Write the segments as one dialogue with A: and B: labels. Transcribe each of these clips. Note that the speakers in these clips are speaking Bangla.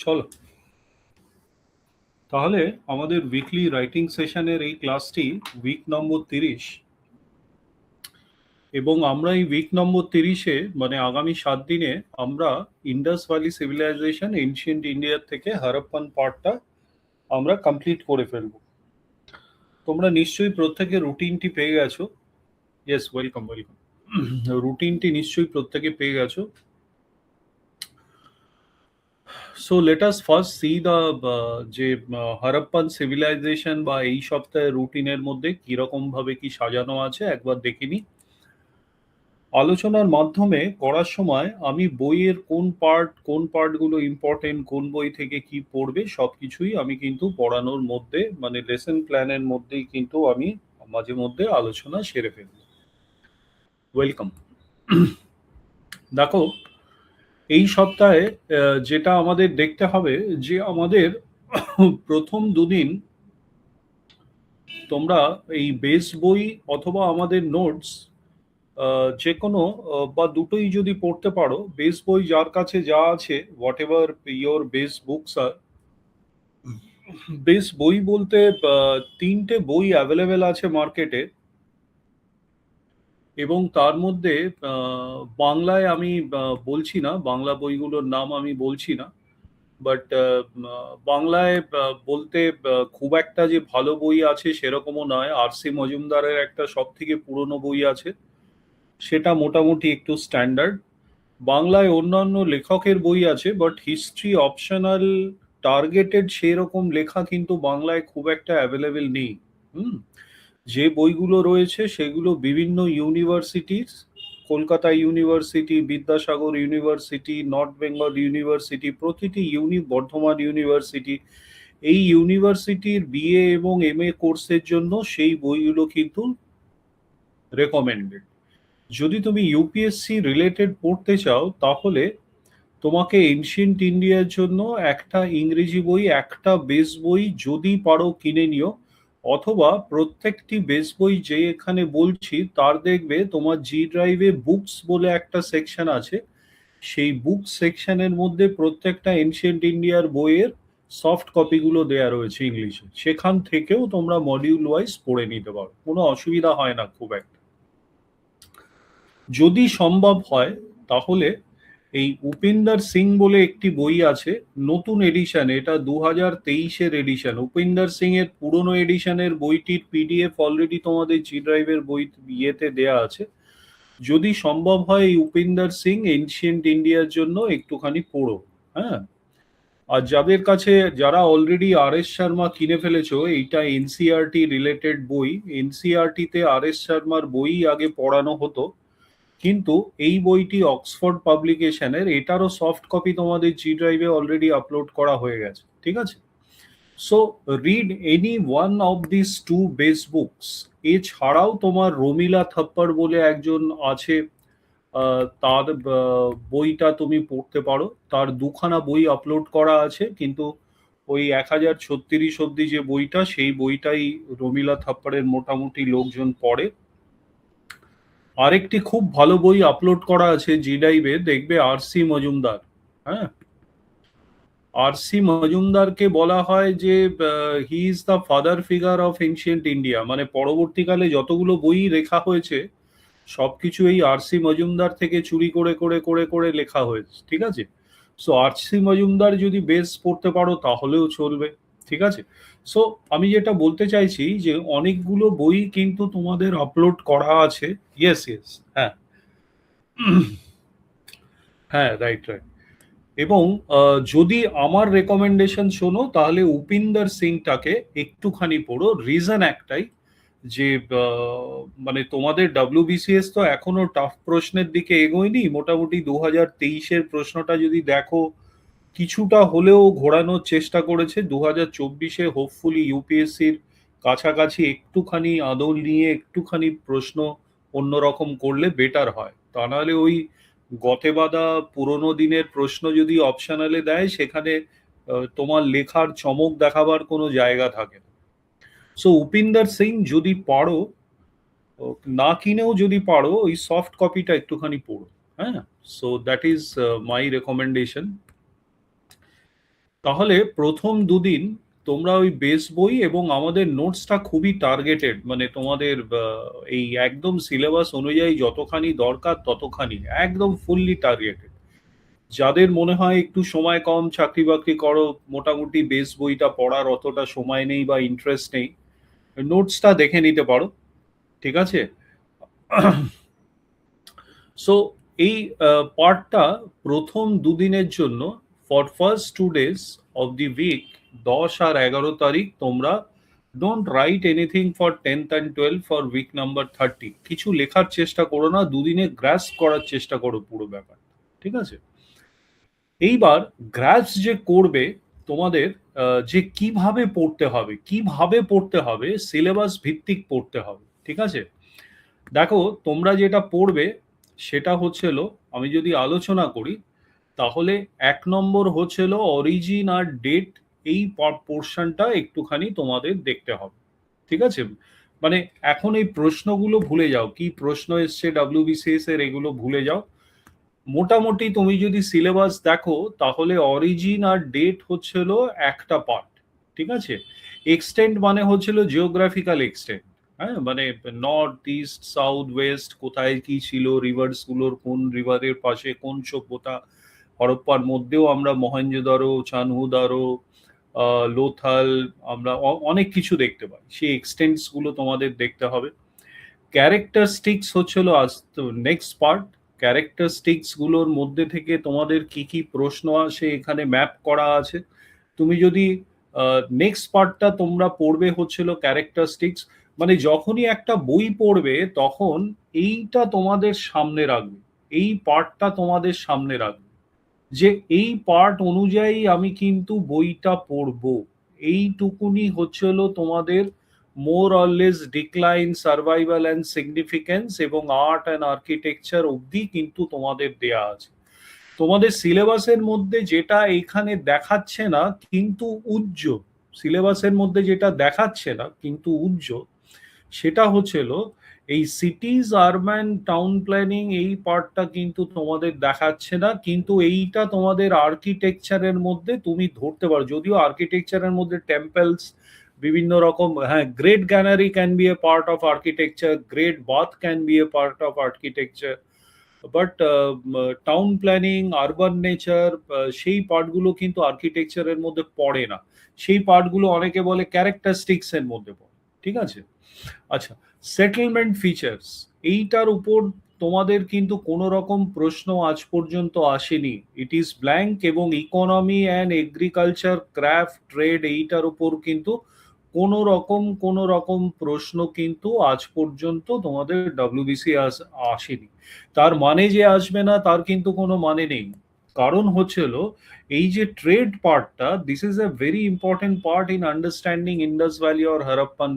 A: চলো তাহলে আমাদের উইকলি রাইটিং সেশনের এই ক্লাসটি উইক নম্বর 30 এবং আমরা এই উইক নম্বর 30-এ মানে আগামী 7 দিনে আমরা ইন্ডাস ভ্যালি সিভিলাইজেশন এনশিয়েন্ট ইন্ডিয়ার থেকে হারাপ্পান পার্টটা আমরা কমপ্লিট করে ফেলবো। তোমরা নিশ্চয়ই প্রত্যেকে রুটিনটি পেয়ে গেছো। Yes, welcome welcome. রুটিনটি নিশ্চয়ই প্রত্যেকে পেয়ে গেছো। So let us first C the যে হারাপ্পান সিভিলাইজেশন বা এই সপ্তাহের রুটিনের মধ্যে কিরকম ভাবে কি সাজানো আছে একবার দেখে নিই। আলোচনার মাধ্যমে করার সময় আমি বইয়ের কোন পার্টগুলো ইম্পর্টেন্ট, কোন বই থেকে কি পড়বে সবকিছুই আমি কিন্তু পড়ানোর মধ্যে মানে লেসন প্ল্যানের মধ্যেই কিন্তু আমি মাঝে মধ্যে আলোচনা সেরে ফেলব। ওয়েলকাম। দেখো, এই সপ্তাহে যেটা আমাদের দেখতে হবে যে আমাদের প্রথম দুদিন তোমরা এই বেস বই অথবা আমাদের নোটস যে কোনো বা দুটোই যদি পড়তে পারো, বেস বই যার কাছে যা আছে, what ever your base books are, base বই বলতে 3টে বই অ্যাভেলেবেল আছে মার্কেটে এবং তার মধ্যে বাংলায় আমি বলছি না, বাংলা বইগুলোর নাম আমি বলছি না, বাট বাংলায় বলতে খুব একটা যে ভালো বই আছে সেরকমও নয়। আর.সি. মজুমদারের একটা সব থেকে পুরনো বই আছে, সেটা মোটামুটি একটু স্ট্যান্ডার্ড। বাংলায় অন্যান্য লেখকের বই আছে, বাট হিস্ট্রি অপশনাল টার্গেটেড সেরকম লেখা কিন্তু বাংলায় খুব একটা অ্যাভেলেবেল নেই। হুম। যে বইগুলো রয়েছে সেগুলো বিভিন্ন ইউনিভার্সিটির, Kolkata university, Vidyasagar university, north Bengal university, প্রতিটি বর্ধমান ইউনিভার্সিটি, এই ইউনিভার্সিটির বিএ এবং এমএ কোর্সের জন্য সেই বইগুলো কিন্তু রেকমেন্ডেড। যদি তুমি ইউপিএসসি রিলেটেড পড়তে চাও তাহলে তোমাকে এনশিয়েন্ট ইন্ডিয়ার জন্য একটা ইংরেজি বই, একটা বেস বই যদি পারো কিনে নিও, অথবা প্রত্যেকটি বেস বই যে এখানে বলছি তার দেখবে তোমার জি ড্রাইভে বুকস বলে একটা সেকশন আছে, সেই বুক সেকশনের মধ্যে প্রত্যেকটা এনশিয়েন্ট ইন্ডিয়ার বইয়ের সফট কপিগুলো দেয়া রয়েছে ইংলিশে, সেখান থেকেও তোমরা মডিউল ওয়াইজ পড়ে নিতে পারো, কোনো অসুবিধা হয় না খুব একটা। যদি সম্ভব হয় তাহলে এই উপিন্দর সিং বলে একটি বই আছে, নতুন এডিশন, এটা 2023-এর এডিশন। উপিন্দর সিং এর পুরনো এডিশনের বইটির পিডিএফ অলরেডি তোমাদের জি ড্রাইভের বই ইয়েতে দেয়া আছে। যদি সম্ভব হয় এই উপিন্দর সিং এনশিয়েন্ট ইন্ডিয়ার জন্য একটুখানি পড়ো। হ্যাঁ, আর যাদের কাছে, যারা অলরেডি আর এস শর্মা কিনে ফেলেছো, এইটা এনসিআরটি রিলেটেড বই, এনসিআরটি তে আর এস শর্মার বই আগে পড়ানো হতো, কিন্তু এই বইটি অক্সফোর্ড পাবলিকেশনের, এটারও সফট কপি তোমাদের জি ড্রাইভে অলরেডি আপলোড করা হয়ে গেছে, ঠিক আছে? So read any one of this two base books. এছাড়াও তোমার রমিলা থাপ্পড় বলে একজন আছে, তার বইটা তুমি পড়তে পারো, তার দুখানা বই আপলোড করা আছে, কিন্তু ওই 1036 অব্দি যে বইটা, সেই বইটাই রমিলা থাপ্পড়ের মোটামুটি লোকজন পড়ে। আরেকটি খুব ভালো বই আপলোড করা আছে জি ড্রাইভে, দেখবে আর.সি. মজুমদার। হ্যাঁ, আর.সি. মজুমদারকে বলা হয় যে he is the father figure of ancient India, মানে পরবর্তীকালে যতগুলো বই লেখা হয়েছে সবকিছু এই আর.সি. মজুমদার থেকে চুরি করে করে করে করে লেখা হয়েছে, ঠিক আছে? So R C. মজুমদার যদি বেস পড়তে পারো তাহলেও চলবে, ঠিক আছে? সো আমি যেটা বলতে চাইছি যে অনেকগুলো বই কিন্তু তোমাদের আপলোড করা আছে। ইয়েস ইয়েস, হ্যাঁ। হ্যাঁ, রাইট রাইট। এবং যদি আমার রেকমেন্ডেশন শোনো তাহলে উপিন্দর সিংটাকে একটুখানি পড়ো। রিজন একটাই যে মানে তোমাদের ডব্লিউবিসিএস তো এখনো টাফ প্রশ্নের দিকে এগোয়নি, মোটামুটি 2023-এর প্রশ্নটা যদি দেখো কিছুটা হলেও ঘোরানোর চেষ্টা করেছে। 2024-এ হোপফুলি ইউপিএসসির কাছাকাছি একটুখানি আদল নিয়ে একটুখানি প্রশ্ন অন্যরকম করলে বেটার হয়, তা নাহলে ওই গতে বাঁধা পুরোনো দিনের প্রশ্ন যদি অপশনালে দেয়, সেখানে তোমার লেখার চমক দেখাবার কোনো জায়গা থাকে না। সো উপিন্দর সিং যদি পারো, না কিনেও যদি পারো, ওই সফট কপিটা একটুখানি পড়ো। হ্যাঁ, so that is my recommendation. তাহলে প্রথম দুদিন তোমরা ওই বেস বই এবং আমাদের নোটসটা খুবই টার্গেটেড, মানে তোমাদের এই একদম সিলেবাস অনুযায়ী যতখানি দরকার ততখানি একদম ফুললি টার্গেটেড। যাদের মনে হয় একটু সময় কম, চাকরি বাকরি করো, মোটামুটি বেস বইটা পড়ার অতটা সময় নেই বা ইন্টারেস্ট নেই, নোটসটা দেখে নিতে পারো, ঠিক আছে? সো এই পার্টটা প্রথম দুদিনের জন্য, for first 2 days of the week, 10 আর 11 তারিখ তোমরা don't write anything for 10th and 12 for week number 30। কিছু লেখার চেষ্টা করো না, দুদিনে গ্রাস্প করার চেষ্টা করো পুরো ব্যাপার, ঠিক আছে? এইবার গ্রাস্প যে করবে তোমাদের, যে কিভাবে পড়তে হবে, কিভাবে পড়তে হবে, সিলেবাস ভিত্তিক পড়তে হবে, ঠিক আছে? দেখো, তোমরা যেটা পড়বে সেটা হচ্ছিল, আমি যদি আলোচনা করি তাহলে 1 নম্বর হচ্ছিল অরিজিন আর ডেট। এই পোর্শনটা একটুখানি তোমাদের দেখতে হবে, ঠিক আছে? মানে এখন এই প্রশ্নগুলো ভুলে যাও, কি প্রশ্ন এসছে ডাব্লিউবিসিএস এর, এগুলো ভুলে যাও। মোটামুটি তুমি যদি সিলেবাস দেখো তাহলে অরিজিন আর ডেট হচ্ছিল একটা পার্ট, ঠিক আছে? এক্সটেন্ট মানে হচ্ছিল জিওগ্রাফিক্যাল এক্সটেন্ট, হ্যাঁ, মানে নর্থ ইস্ট সাউথ ওয়েস্ট কোথায় কি ছিল, রিভার্স গুলোর কোন রিভারের পাশে কোন সভ্যতা। হরপ্পার মধ্যেও আমরা মহেঞ্জোদারো, চানহুদারো, লোথাল, আমরা অনেক কিছু দেখতে পাই, সেই এক্সটেন্টস গুলো তোমাদের দেখতে হবে। ক্যারেক্টারিস্টিক্স হচ্ছিল আজ নেক্সট পার্ট। ক্যারেক্টারিস্টিক্স গুলোর মধ্যে থেকে তোমাদের কি কি প্রশ্ন আসে এখানে ম্যাপ করা আছে। তুমি যদি নেক্সট পার্টটা তোমরা পড়বে হচ্ছিল ক্যারেক্টারিস্টিক্স, মানে যখনই একটা বই পড়বে তখন এইটা তোমাদের সামনে রাখবে, এই পার্টটা তোমাদের সামনে রাখবে, যে এই পার্ট অনুযায়ী আমি কিন্তু বইটা পড়বো। এইটুকুনি হচ্ছিল তোমাদের মোর অরলেস ডিক্লাইন, সার্ভাইভাল অ্যান্ড সিগনিফিকেন্স এবং আর্ট অ্যান্ড আর্কিটেকচার অবধি কিন্তু তোমাদের দেয়া আছে। তোমাদের সিলেবাসের মধ্যে যেটা এখানে দেখাচ্ছে না কিন্তু উজ্জ্বল, সিলেবাসের মধ্যে যেটা দেখাচ্ছে না কিন্তু উজ্জ্বল, সেটা হচ্ছিল এই সিটিজ আরবান টাউন প্ল্যানিং, এই পার্টটা কিন্তু তোমাদের দেখাচ্ছে না, কিন্তু এইটা তোমাদের আর্কিটেকচারের মধ্যে তুমি ধরতে পারো। যদিও আর্কিটেকচারের মধ্যে টেম্পলস বিভিন্ন রকম, হ্যাঁ, great granary can be a part of architecture, great bath can be a part of architecture, but town planning, urban nature, সেই পার্টগুলো কিন্তু আর্কিটেকচারের মধ্যে পড়ে না। সেই পার্টগুলো অনেকে বলে ক্যারেক্টারিস্টিক্স এর মধ্যে পড়ে, ঠিক আছে? আচ্ছা, সেটেলমেন্ট ফিচার্স, এইটার উপর তোমাদের কিন্তু কোনো রকম প্রশ্ন আজ পর্যন্ত আসেনি। It is blank. এবং economy and agriculture, craft, trade, এইটার উপর কিন্তু কোনো রকম প্রশ্ন কিন্তু আজ পর্যন্ত তোমাদের ডাব্লিউবিসি আসেনি। তার মানে যে আসবে না তার কিন্তু কোনো মানে নেই। কারণ হচ্ছিল এই যে ট্রেড পার্টটা, this is a very important part in understanding Indus valley or Harappan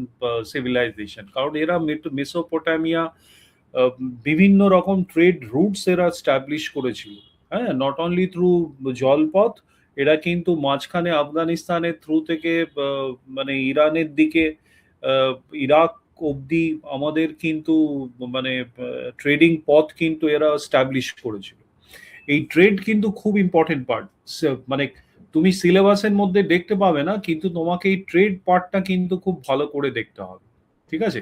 A: civilization. কারণ এরা মেসোপোটামিয়া বিভিন্ন রকম ট্রেড রুটস এরা স্টাবলিশ করেছিল, হ্যাঁ, নট অনলি থ্রু জলপথ, এরা কিন্তু মাঝখানে আফগানিস্তানের থ্রু থেকে মানে ইরানের দিকে, আহ, ইরাক অবধি আমাদের কিন্তু মানে ট্রেডিং পথ কিন্তু এরা স্টাবলিশ করেছিল। এই ট্রেড কিন্তু খুব ইম্পর্টেন্ট পার্ট, মানে তুমি সিলেবাসের মধ্যে দেখতে পাবে না, কিন্তু তোমাকে এই ট্রেড পার্টটা কিন্তু খুব ভালো করে দেখতে হবে, ঠিক আছে?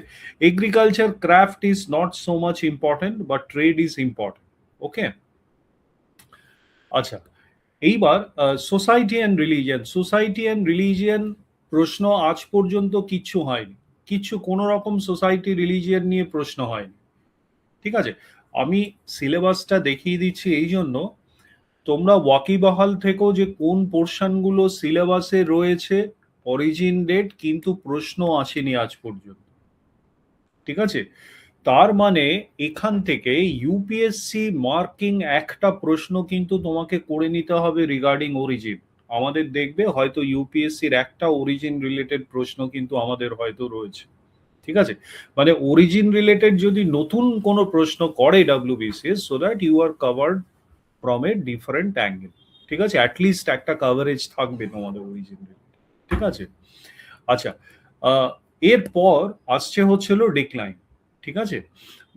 A: Agriculture, craft is not so much important, but trade is important. Okay, আচ্ছা, এইবার society and religion. Society and religion প্রশ্ন আজ পর্যন্ত কিচ্ছু হয়নি, কিচ্ছু কোনো রকম সোসাইটি রিলিজিয়ন নিয়ে প্রশ্ন হয়নি, ঠিক আছে? আমি সিলেবাসটা দেখিয়ে দিচ্ছি এই জন্য তোমরা ওয়াকিবহাল থেকেও যে কোন পোর্শনগুলো সিলেবাসে রয়েছে, অরিজিন ডেট কিন্তু প্রশ্ন আসেনি আজ পর্যন্ত, ঠিক আছে? তার মানে এখান থেকে ইউপিএসসি মার্কিং একটা প্রশ্ন কিন্তু তোমাকে করে নিতে হবে রিগার্ডিং অরিজিন। আমাদের দেখবে হয়তো ইউপিএসসির একটা অরিজিন রিলেটেড প্রশ্ন কিন্তু আমাদের হয়তো রয়েছে, ঠিক আছে? মানে অরিজিন রিলেটেড যদি নতুন কোনো প্রশ্ন করে WBCS, so that you are covered from a different angle, ঠিক আছে? অ্যাটলিস্ট একটা কভারেজ থাকবে তোমাদের অরিজিন রিলেটেড, ঠিক আছে? আচ্ছা, আহ, এরপর আসছে হচ্ছিল ডিক্লাইন, ঠিক আছে?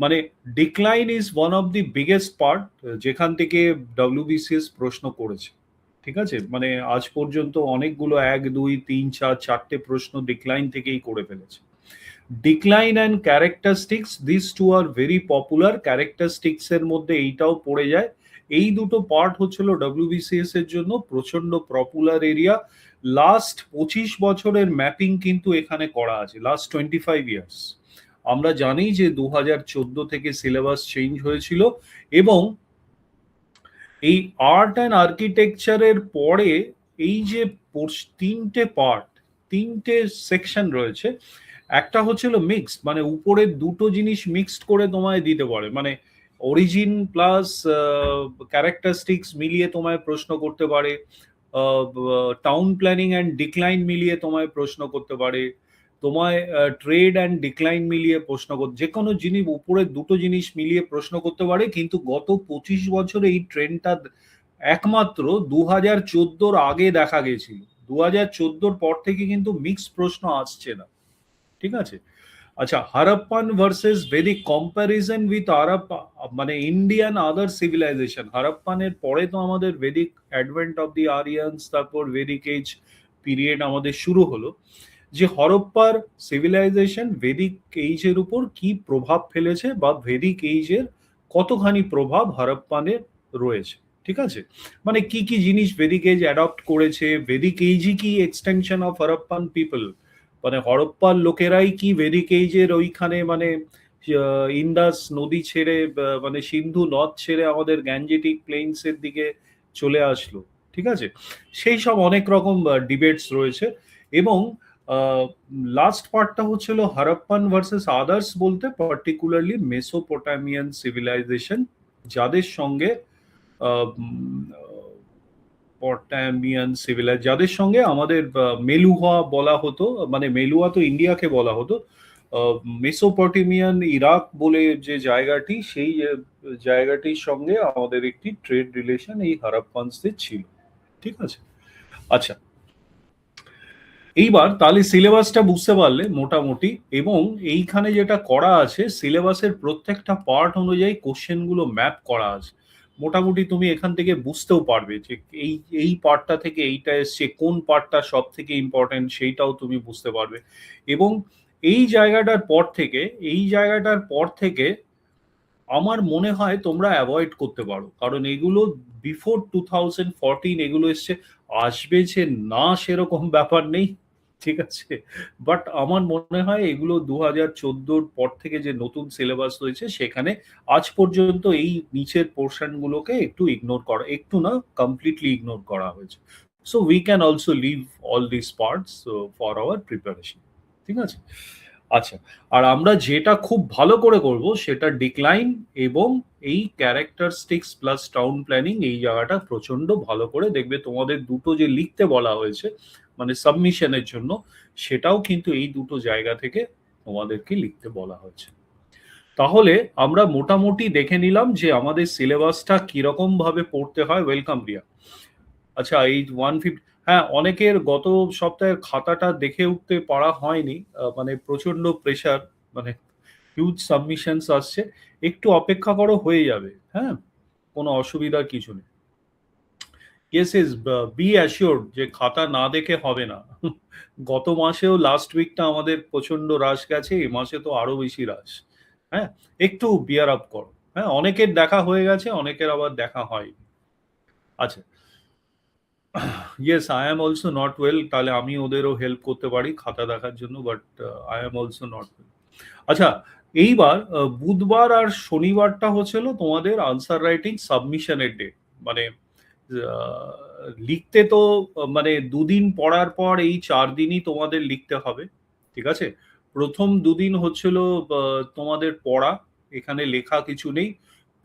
A: মানে decline is one of the biggest part, যেখান থেকে ডাব্লিউবিসিএস প্রশ্ন করেছে। ঠিক আছে, মানে আজ পর্যন্ত অনেকগুলো 1, 2, 3, 4 4টে প্রশ্ন ডিক্লাইন থেকেই করে ফেলেছে। Decline and characteristics, this two are very popular. Characteristics এর মধ্যে এইটাও পড়ে যায়। এই দুটো পার্ট হচ্ছিল ডব্লিউবিসিএস এর জন্য প্রচন্ড পপুলার এরিয়া। লাস্ট 25 বছরের ম্যাপিং কিন্তু এখানে করা আছে, লাস্ট 25 ইয়ার্স। আমরা জানি যে 2014 থেকে সিলেবাস চেঞ্জ হয়েছিল, এবং এই আর্ট অ্যান্ড আর্কিটেকচারের পরে এই যে তিনটে পার্ট, তিনটে সেকশন রয়েছে। একটা হচ্ছিল মিক্সড, মানে উপরের দুটো জিনিস মিক্সড করে তোমায় দিতে পারে, মানে অরিজিন প্লাস ক্যারেক্টারিস্টিক্স মিলিয়ে তোমায় প্রশ্ন করতে পারে, টাউন প্ল্যানিং অ্যান্ড ডিক্লাইন মিলিয়ে তোমায় প্রশ্ন করতে পারে, তোমায় ট্রেড অ্যান্ড ডিক্লাইন মিলিয়ে প্রশ্ন করতে, যে কোনো জিনিস উপরের দুটো জিনিস মিলিয়ে প্রশ্ন করতে পারে। কিন্তু গত 25 বছরে এই ট্রেন্ডটা একমাত্র 2014 আগে দেখা গেছিল। 2014 পর থেকে কিন্তু মিক্সড প্রশ্ন আসছে না। ঠিক আছে, আচ্ছা, Harappan versus Vedic comparison with Harappa, মানে ইন্ডিয়ান আদার সিভিলাইজেশন। হারাপ্পানের পরে তো আমাদের Vedic advent of the Aryans, তারপর ভেদিক এজ পিরিয়ড আমাদের শুরু হলো। যে হরপ্পার সিভিলাইজেশন ভেদিক এইজের উপর কি প্রভাব ফেলেছে, বা ভেদিক এইজের কতখানি প্রভাব হারাপ্পানের রয়েছে। ঠিক আছে, মানে কি কি জিনিস ভেদিক এজ অ্যাডপ্ট করেছে, ভেদিক এইজই কি এক্সটেনশন অফ হরপ্পান পিপল, মানে হরপ্পার লোকেরাই কি ভেদিক এইজের ওইখানে মানে ইন্দাস নদী ছেড়ে মানে সিন্ধু নদ ছেড়ে আমাদের গ্যাঞ্জেটিক প্লেইনস এর দিকে চলে আসলো। ঠিক আছে, সেই সব অনেক রকম ডিবেটস রয়েছে। এবং লাস্ট পার্টটা হচ্ছিল হারাপ্পান ভার্সেস আদার্স, বলতে পার্টিকুলারলি মেসোপোটামিয়ান সিভিলাইজেশন, যাদের সঙ্গে যাদের সঙ্গে আমাদের মেলুহা বলা হতো, মানে মেলুহা তো ইন্ডিয়াকে বলা হতো, মেসোপটেমিয়ান ইরাক বলে যে জায়গাটি, সেই জায়গাটির সঙ্গে আমাদের একটি ট্রেড রিলেশন এই হারাপ্পানসদের ছিল। ঠিক আছে, আচ্ছা, এইবার তাহলে সিলেবাসটা বুঝতে পারলে মোটামুটি, এবং এইখানে যেটা করা আছে সিলেবাসের প্রত্যেকটা পার্ট অনুযায়ী কোশ্চেনগুলো ম্যাপ করা আছে। মোটামুটি তুমি এখান থেকে বুঝতেও পারবে যে এই এই পার্টটা থেকে এইটা এসছে, কোন পার্টটা সব থেকে ইম্পর্টেন্ট সেইটাও তুমি বুঝতে পারবে। এবং এই জায়গাটার পর থেকে আমার মনে হয় তোমরা অ্যাভয়েড করতে পারো, কারণ এগুলো বিফোর 2014 এগুলো এসছে। আসবে যে না সেরকম ব্যাপার নেই, ঠিক আছে, বাট আমার মনে হয় এগুলো 2014 পর থেকে যে নতুন সিলেবাস হয়েছে সেখানে আজ পর্যন্ত এই নিচের পোর্শন গুলোকে একটু ইগনোর করা, একটু না কমপ্লিটলি ইগনোর করা হয়েছে। So we can also leave all this parts for our preparation. ঠিক আছে, আচ্ছা, আর আমরা যেটা খুব ভালো করে করব সেটা ডিক্লাইন এবং এই ক্যারেক্টারিস্টিক্স প্লাস টাউন প্ল্যানিং, এই জায়গাটা প্রচন্ড ভালো করে দেখবে। তোমাদের দুটো যে লিখতে বলা হয়েছে মানে সাবমিশনের জন্য, সেটাও কিন্তু এই দুটো জায়গা থেকে তোমাদেরকে লিখতে বলা হয়েছে। তাহলে আমরা মোটামুটি দেখে নিলাম যে আমাদের সিলেবাসটা কিরকম ভাবে পড়তে হয়। ওয়েলকাম রিয়া। আচ্ছা, এই 150, হ্যাঁ, অনেকের গত সপ্তাহের খাতাটা দেখে উঠতে পারা হয়নি, মানে প্রচন্ড প্রেসার, মানে হিউজ সাবমিশনস আসছে। একটু অপেক্ষা করো, হয়ে যাবে, হ্যাঁ, কোনো অসুবিধার কিছু নেই। ইয়েস ইস, বি অ্যাসিওর্ড যে খাতা না দেখে হবে না। গত মাসেও লাস্ট উইকটা আমাদের প্রচন্ড রাশ গেছে, এই মাসে তো আরো বেশি রাশ। হ্যাঁ, একটু বিয়ার আপ করো। হ্যাঁ, অনেকের দেখা হয়ে গেছে, অনেকের আবার দেখা হয়নি। আচ্ছা, yes, I am also not well, তাহলে আমি ওদেরও হেল্প করতে পারি খাতা দেখার জন্য, but I am also not well. আচ্ছা, এইবার বুধবার আর শনিবারটা হচ্ছিল তোমাদের আনসার রাইটিং সাবমিশনের ডেট। মানে আহ, লিখতে তো মানে দুদিন পড়ার পর এই 4 দিনই তোমাদের লিখতে হবে। ঠিক আছে, প্রথম দুদিন হচ্ছিল তোমাদের পড়া, এখানে লেখা কিছু নেই।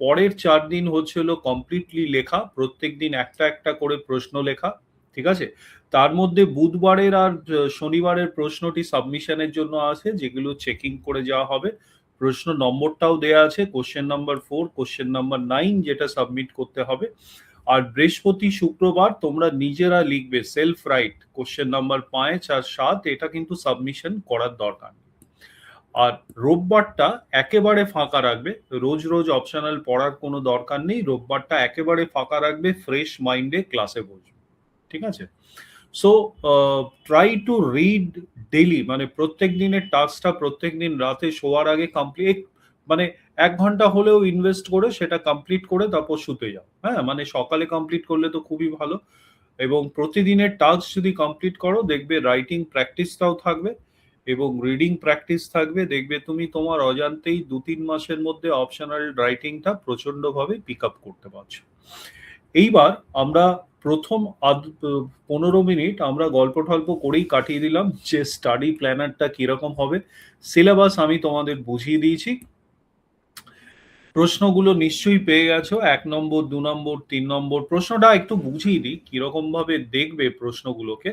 A: পরের 4 দিন হচ্ছিল কমপ্লিটলি লেখা, প্রত্যেক দিন একটা একটা করে প্রশ্ন লেখা। ঠিক আছে, তার মধ্যে বুধবারের আর শনিবারের প্রশ্নটি সাবমিশনের জন্য আছে, যেগুলো চেকিং করে যাওয়া হবে। প্রশ্ন নম্বরটাও দেয়া আছে, কোশ্চেন নাম্বার 4, কোশ্চেন নাম্বার 9, যেটা সাবমিট করতে হবে। আর বৃহস্পতি শুক্রবার তোমরা নিজেরা লিখবে, সেলফ রাইট, কোশ্চেন নাম্বার 5 আর 7, এটা কিন্তু সাবমিশন করার দরকার নেই। আর রোববারটা একেবারে ফাঁকা রাখবে, রোজ রোজ অপশনাল পড়ার কোনো দরকার নেই, রোববারটা একেবারে ফাঁকা রাখবে, ফ্রেশ মাইন্ডে ক্লাসে বসবে। ঠিক আছে? So try to read daily, মানে প্রত্যেক দিনের টাস্কটা প্রত্যেক দিন রাতে শোয়ার আগে কমপ্লিট, মানে 1 ঘন্টা হলেও ইনভেস্ট করে সেটা কমপ্লিট করে তারপর শুতে যাও। হ্যাঁ, মানে সকালে কমপ্লিট করলে তো খুবই ভালো। এবং প্রতিদিনের টাস্ক যদি কমপ্লিট করো, দেখবে রাইটিং প্র্যাকটিসটাও থাকবে এবং রিডিং প্র্যাকটিস থাকবে। দেখবে তুমি তোমার অজান্তেই 2-3 মাসের মধ্যে অপশনাল রাইটিংটা প্রচন্ডভাবে পিক আপ করতে পারছো। এইবার আমরা প্রথম 15 মিনিট আমরা গল্প টল্প করেই কাটিয়ে দিলাম যে স্টাডি প্ল্যানারটা কিরকম হবে। সিলেবাস আমি তোমাদের বুঝিয়ে দিয়েছি। প্রশ্নগুলো নিশ্চয়ই পেয়ে গেছো, 1 নম্বর, 2 নম্বর, 3 নম্বর। প্রশ্নটা একটু বুঝিয়ে দিই কিরকম ভাবে দেখবে প্রশ্নগুলোকে,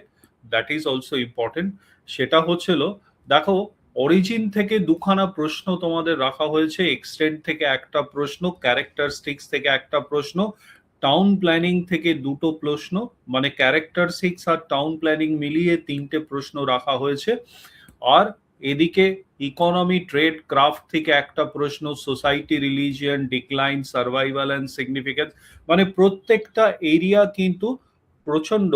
A: দ্যাট ইজ অলসো ইম্পর্টেন্ট। সেটা হচ্ছিল, দেখো, অরিজিন থেকে 2খানা প্রশ্ন তোমাদের রাখা হয়েছে, এক্সটেন্ট থেকে একটা প্রশ্ন, ক্যারেক্টারিস্টিক্স থেকে একটা প্রশ্ন, টাউন প্ল্যানিং থেকে 2টো প্রশ্ন, মানে ক্যারেক্টারিস্টিক্স আর টাউন প্ল্যানিং মিলিয়ে 3টে প্রশ্ন রাখা হয়েছে। আর এদিকে ইকোনমি, ট্রেড, ক্রাফট থেকে একটা প্রশ্ন, society, religion, decline, survival and significance. মানে প্রত্যেকটা এরিয়া কিন্তু প্রচন্ড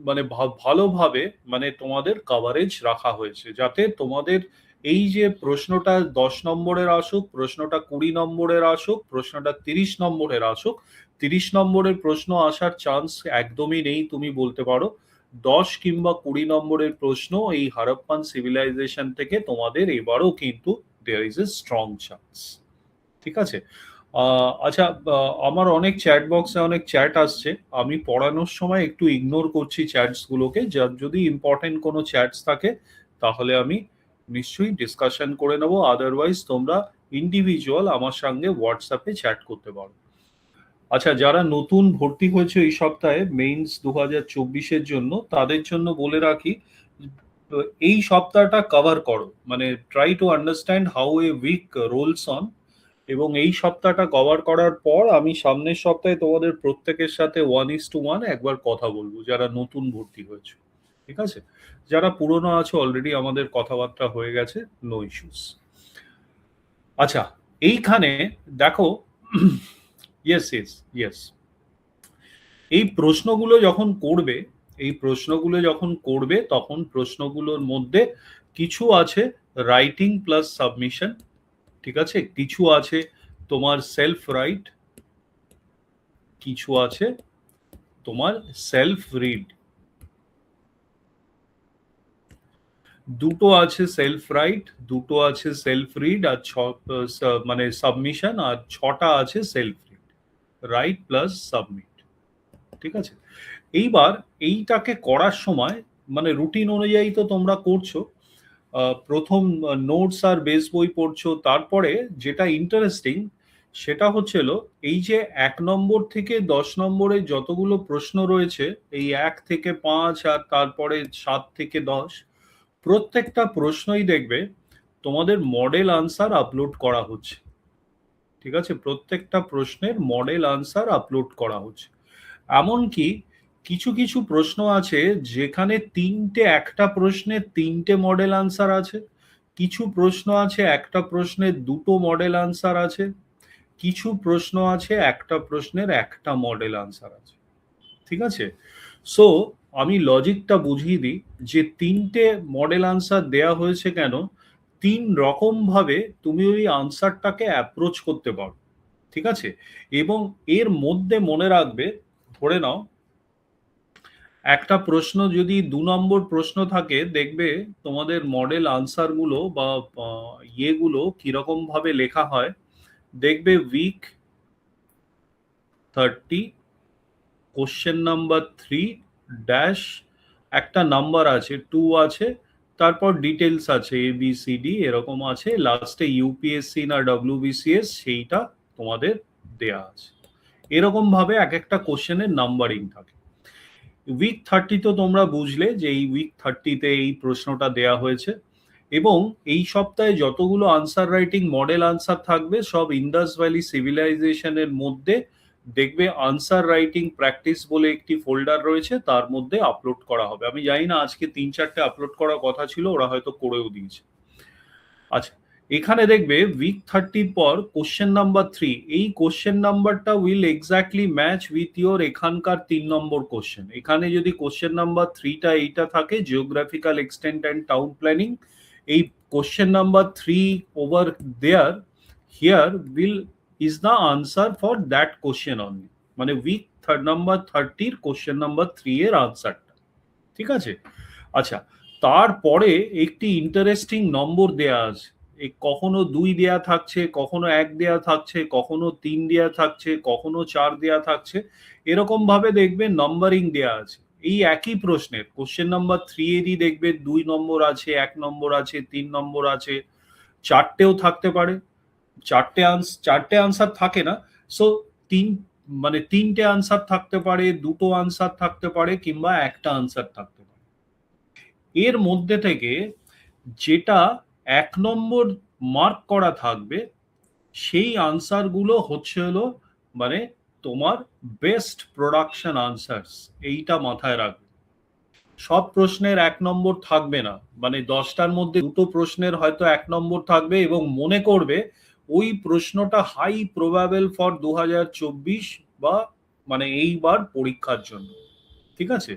A: মানে ভালোভাবে মানে তোমাদের কভারেজ রাখা হয়েছে, যাতে তোমাদের এই যে প্রশ্নটা 10 নম্বরের আসুক, প্রশ্নটা 20 নম্বরের আসুক, প্রশ্নটা 30 নম্বরের আসুক, 30 নম্বরের প্রশ্ন আসার চান্স একদমই নেই তুমি বলতে পারো। 10 কিংবা 20 নম্বরের প্রশ্ন এই হারাপ্পান সিভিলাইজেশন থেকে তোমাদের এবারও কিন্তু there is a strong chance. ঠিক আছে? আচ্ছা, আমার অনেক চ্যাট বক্সে অনেক চ্যাট আসছে, আমি পড়ানোর সময় একটু ইগনোর করছি চ্যাটস গুলোকে। যদি ইম্পর্টেন্ট কোনো চ্যাটস থাকে তাহলে আমি নিশ্চয়ই ডিসকাশন করে নেব, আদারওয়াইজ তোমরা ইন্ডিভিজুয়াল আমার সঙ্গে হোয়াটসঅ্যাপে চ্যাট করতে পারো। আচ্ছা, যারা নতুন ভর্তি হয়েছে এই সপ্তাহে মেইনস 2024-এর জন্য, তাদের জন্য বলে রাখি, তো এই সপ্তাহটা কভার করো, মানে try to understand how a week rolls on. এবং এই সপ্তাহটা কভার করার পর আমি সামনের সপ্তাহে তোমাদের প্রত্যেকের সাথে 1:1 একবার কথা বলবো, যারা নতুন ভর্তি হয়েছে। ঠিক আছে? যারা পুরনো আছে অলরেডি আমাদের কথাবার্তা হয়ে গেছে, নো ইস্যুস। আচ্ছা, এইখানে দেখো, ইয়েস ইয়েস ইয়েস, এই প্রশ্নগুলো যখন করবে, এই প্রশ্নগুলো যখন করবে তখন প্রশ্নগুলোর মধ্যে কিছু আছে রাইটিং প্লাস সাবমিশন, ঠিক আছে, কিছু আছে তোমার সেলফ রাইট, কিছু আছে তোমার সেলফ রিড। দুটো আছে সেলফ রাইট, দুটো আছে সেলফ রিড, আর মানে সাবমিশন, আর 6টা আছে self read, right plus submit. ঠিক আছে? এইবার এইটাকে করার সময় মানে রুটিন অনুযায়ী তো তোমরা করছো, প্রথম নোটস আর বেস বই পড়ছো, তারপরে যেটা ইন্টারেস্টিং সেটা হচ্ছিল এই যে 1 নম্বর থেকে 10 নম্বরের যতগুলো প্রশ্ন রয়েছে, এই 1 থেকে 5 আর তারপরে 7 থেকে 10, প্রত্যেকটা প্রশ্নই দেখবে তোমাদের মডেল আনসার আপলোড করা হচ্ছে। ঠিক আছে? প্রত্যেকটা প্রশ্নের মডেল আনসার আপলোড করা হচ্ছে। এমনকি কিছু কিছু প্রশ্ন আছে যেখানে একটা প্রশ্নের 3টে মডেল আনসার আছে, কিছু প্রশ্ন আছে একটা প্রশ্নের 2টো মডেল আনসার আছে, কিছু প্রশ্ন আছে একটা প্রশ্নের একটা মডেল আনসার আছে। ঠিক আছে? সো আমি লজিকটা বুঝিয়ে দিই যে 3টে মডেল আনসার দেয়া হয়েছে কেন, 3 রকম ভাবে তুমি ওই আনসারটাকে অ্যাপ্রোচ করতে পারো। ঠিক আছে? এবং এর মধ্যে মনে রাখবে, ধরে নাও একটা প্রশ্ন যদি 2 নম্বর প্রশ্ন থাকে, দেখবে তোমাদের মডেল আনসার গুলো বা ইয়েগুলো কিরকম ভাবে লেখা হয়, দেখবে উইক 30, কোশ্চেন নাম্বার 3 ড্যাশ, একটা নাম্বার আছে 2 আছে, তারপর ডিটেলস আছে ABCD এরকম আছে, লাস্টে ইউপিএসসি না WBCS সেইটা তোমাদের দেয়া আছে। এরকম ভাবে এক একটা কোশ্চেনের নাম্বারিং থাকে। উইক 30 তো তোমরা বুঝলে যে এই উইক 30-তে এই প্রশ্নটা দেয়া হয়েছে। এবং এই সপ্তাহে যতগুলো আনসার রাইটিং মডেল আনসার থাকবে সব ইন্দাস ভ্যালি সিভিলাইজেশনের মধ্যে দেখবে আনসার রাইটিং প্র্যাকটিস বলে একটি ফোল্ডার রয়েছে, তার মধ্যে আপলোড করা হবে। আমি জানি না, আজকে 3-4টে আপলোড করার কথা ছিল, ওরা হয়তো করেও দিয়েছে। আচ্ছা, এখানে দেখবে উইক 30 পর কোশ্চেন নাম্বার 3, এই কোশ্চেন নাম্বারটা will exactly match with your এখানকার 3 নম্বর কোশ্চেন। এখানে যদি কোশ্চেন নাম্বার 3টা এইটা থাকে, geographical extent and town planning, এই question number 3 over there here will is the answer for that question only, মানে উইক নাম্বার 30 কোশ্চেন নাম্বার 3 এর আনসারটা। ঠিক আছে? আচ্ছা, তারপরে একটি ইন্টারেস্টিং নম্বর দেয়া আছে। এই কখনো 2 দেয়া থাকছে, কখনো 1 দেয়া থাকছে, কখনো 3 দেয়া থাকছে, কখনো 4 দেয়া থাকছে। এরকম ভাবে দেখবে নাম্বারিং দেয়া আছে। এই একই প্রশ্নের কোশ্চেন নাম্বার 3 এরই দেখবে 2 নম্বর আছে, 1 নম্বর আছে, 3 নম্বর আছে, 4টেও থাকতে পারে। 4টে আনসার থাকে না। সো 3, মানে 3টে আনসার থাকতে পারে, 2টো আনসার থাকতে পারে, কিংবা একটা আনসার থাকতে পারে। এর মধ্যে থেকে যেটা 1 নম্বর মার্ক করা থাকবে সেই আনসার গুলো হচ্ছে হলো মানে তোমার বেস্ট প্রোডাকশন আনসারস। এইটা মাথায় রাখবে। সব প্রশ্নের 1 নম্বর থাকবে না, মানে 10টার মধ্যে 2টো প্রশ্নের হয়তো 1 নম্বর থাকবে, এবং মনে করবে ওই প্রশ্নটা হাই প্রবাবল ফর 2024 বা মানে এইবার পরীক্ষার জন্য। ঠিক আছে?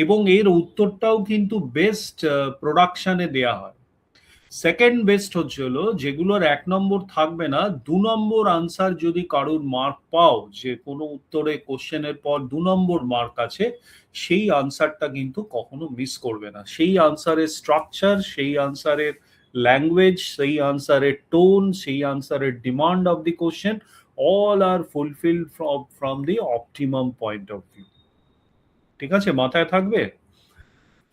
A: এবং এর উত্তরটাও কিন্তু বেস্ট প্রোডাকশনে দেয়া হয়। সেকেন্ড বেস্ট হচ্ছে হলো যেগুলোর 1 নম্বর থাকবে না, 2 নম্বর আনসার যদি কারোর মার্ক পাও, যে কোনো উত্তরে কোশ্চেনের পর 2 নম্বর মার্ক আছে, সেই আনসারটা কিন্তু কখনো মিস করবে না। সেই আনসারের স্ট্রাকচার, সেই আনসারের ল্যাঙ্গুয়েজ, সেই আনসারের টোন, সেই আনসারের demand of the question, all are fulfilled from the optimum point of view. ঠিক আছে? মাথায় থাকবে?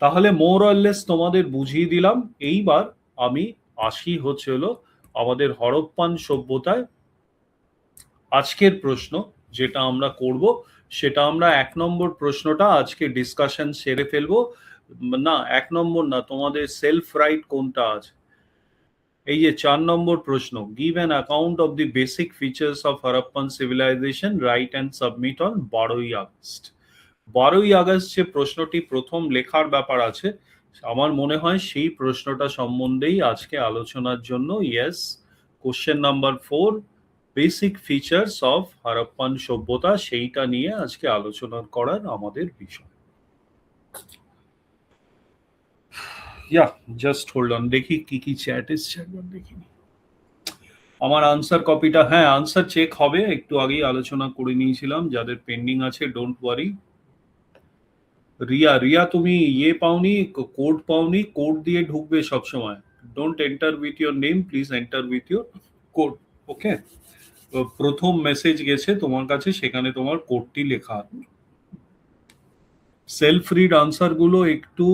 A: তাহলে মোর অর লেস তোমাদের বুঝিয়ে দিলাম। এইবার আমি আসি হচ্ছে হলো আমাদের হরপ্পান সভ্যতায় আজকের প্রশ্ন যেটা আমরা করব, সেটা আমরা 1 নম্বর প্রশ্নটা আজকে ডিসকাশন সেরে ফেলবো। না, 1 নম্বর না, তোমাদের সেলফ রাইট কোনটা আছে? এই যে 4 নম্বর প্রশ্ন, give an account of the basic features of Harappan civilization, right and submit on 12ই আগস্ট। 12ই আগস্ট যে প্রশ্নটি প্রথম লেখার ব্যাপার আছে, আমার মনে হয় সেই প্রশ্নটা সম্বন্ধেই আজকে আলোচনার জন্য, yes, question number 4, basic features of Harappan সভ্যতা, সেইটা নিয়ে আজকে আলোচনা করার আমাদের বিষয়। ইয়া, জাস্ট হোল্ড অন, দেখি কি কি চ্যাট এসছে, একবার দেখিনি। আমার আনসার কপিটা, হ্যাঁ আনসার চেক হবে, একটু আগেই আলোচনা করে নিয়েছিলাম, যাদের পেন্ডিং আছে ডোন্ট ওয়ারি। রিয়া, রিয়া তুমি ইয়ে পাওনি, কোড পাওনি? কোড দিয়ে ঢুকবে সব সময়। Don't enter with your name, please enter with your code. Okay? প্রথম মেসেজ গেছে তোমার কাছে, সেখানে তোমার কোডটি লেখা আছে। সেলফ রিড আনসার গুলো একটু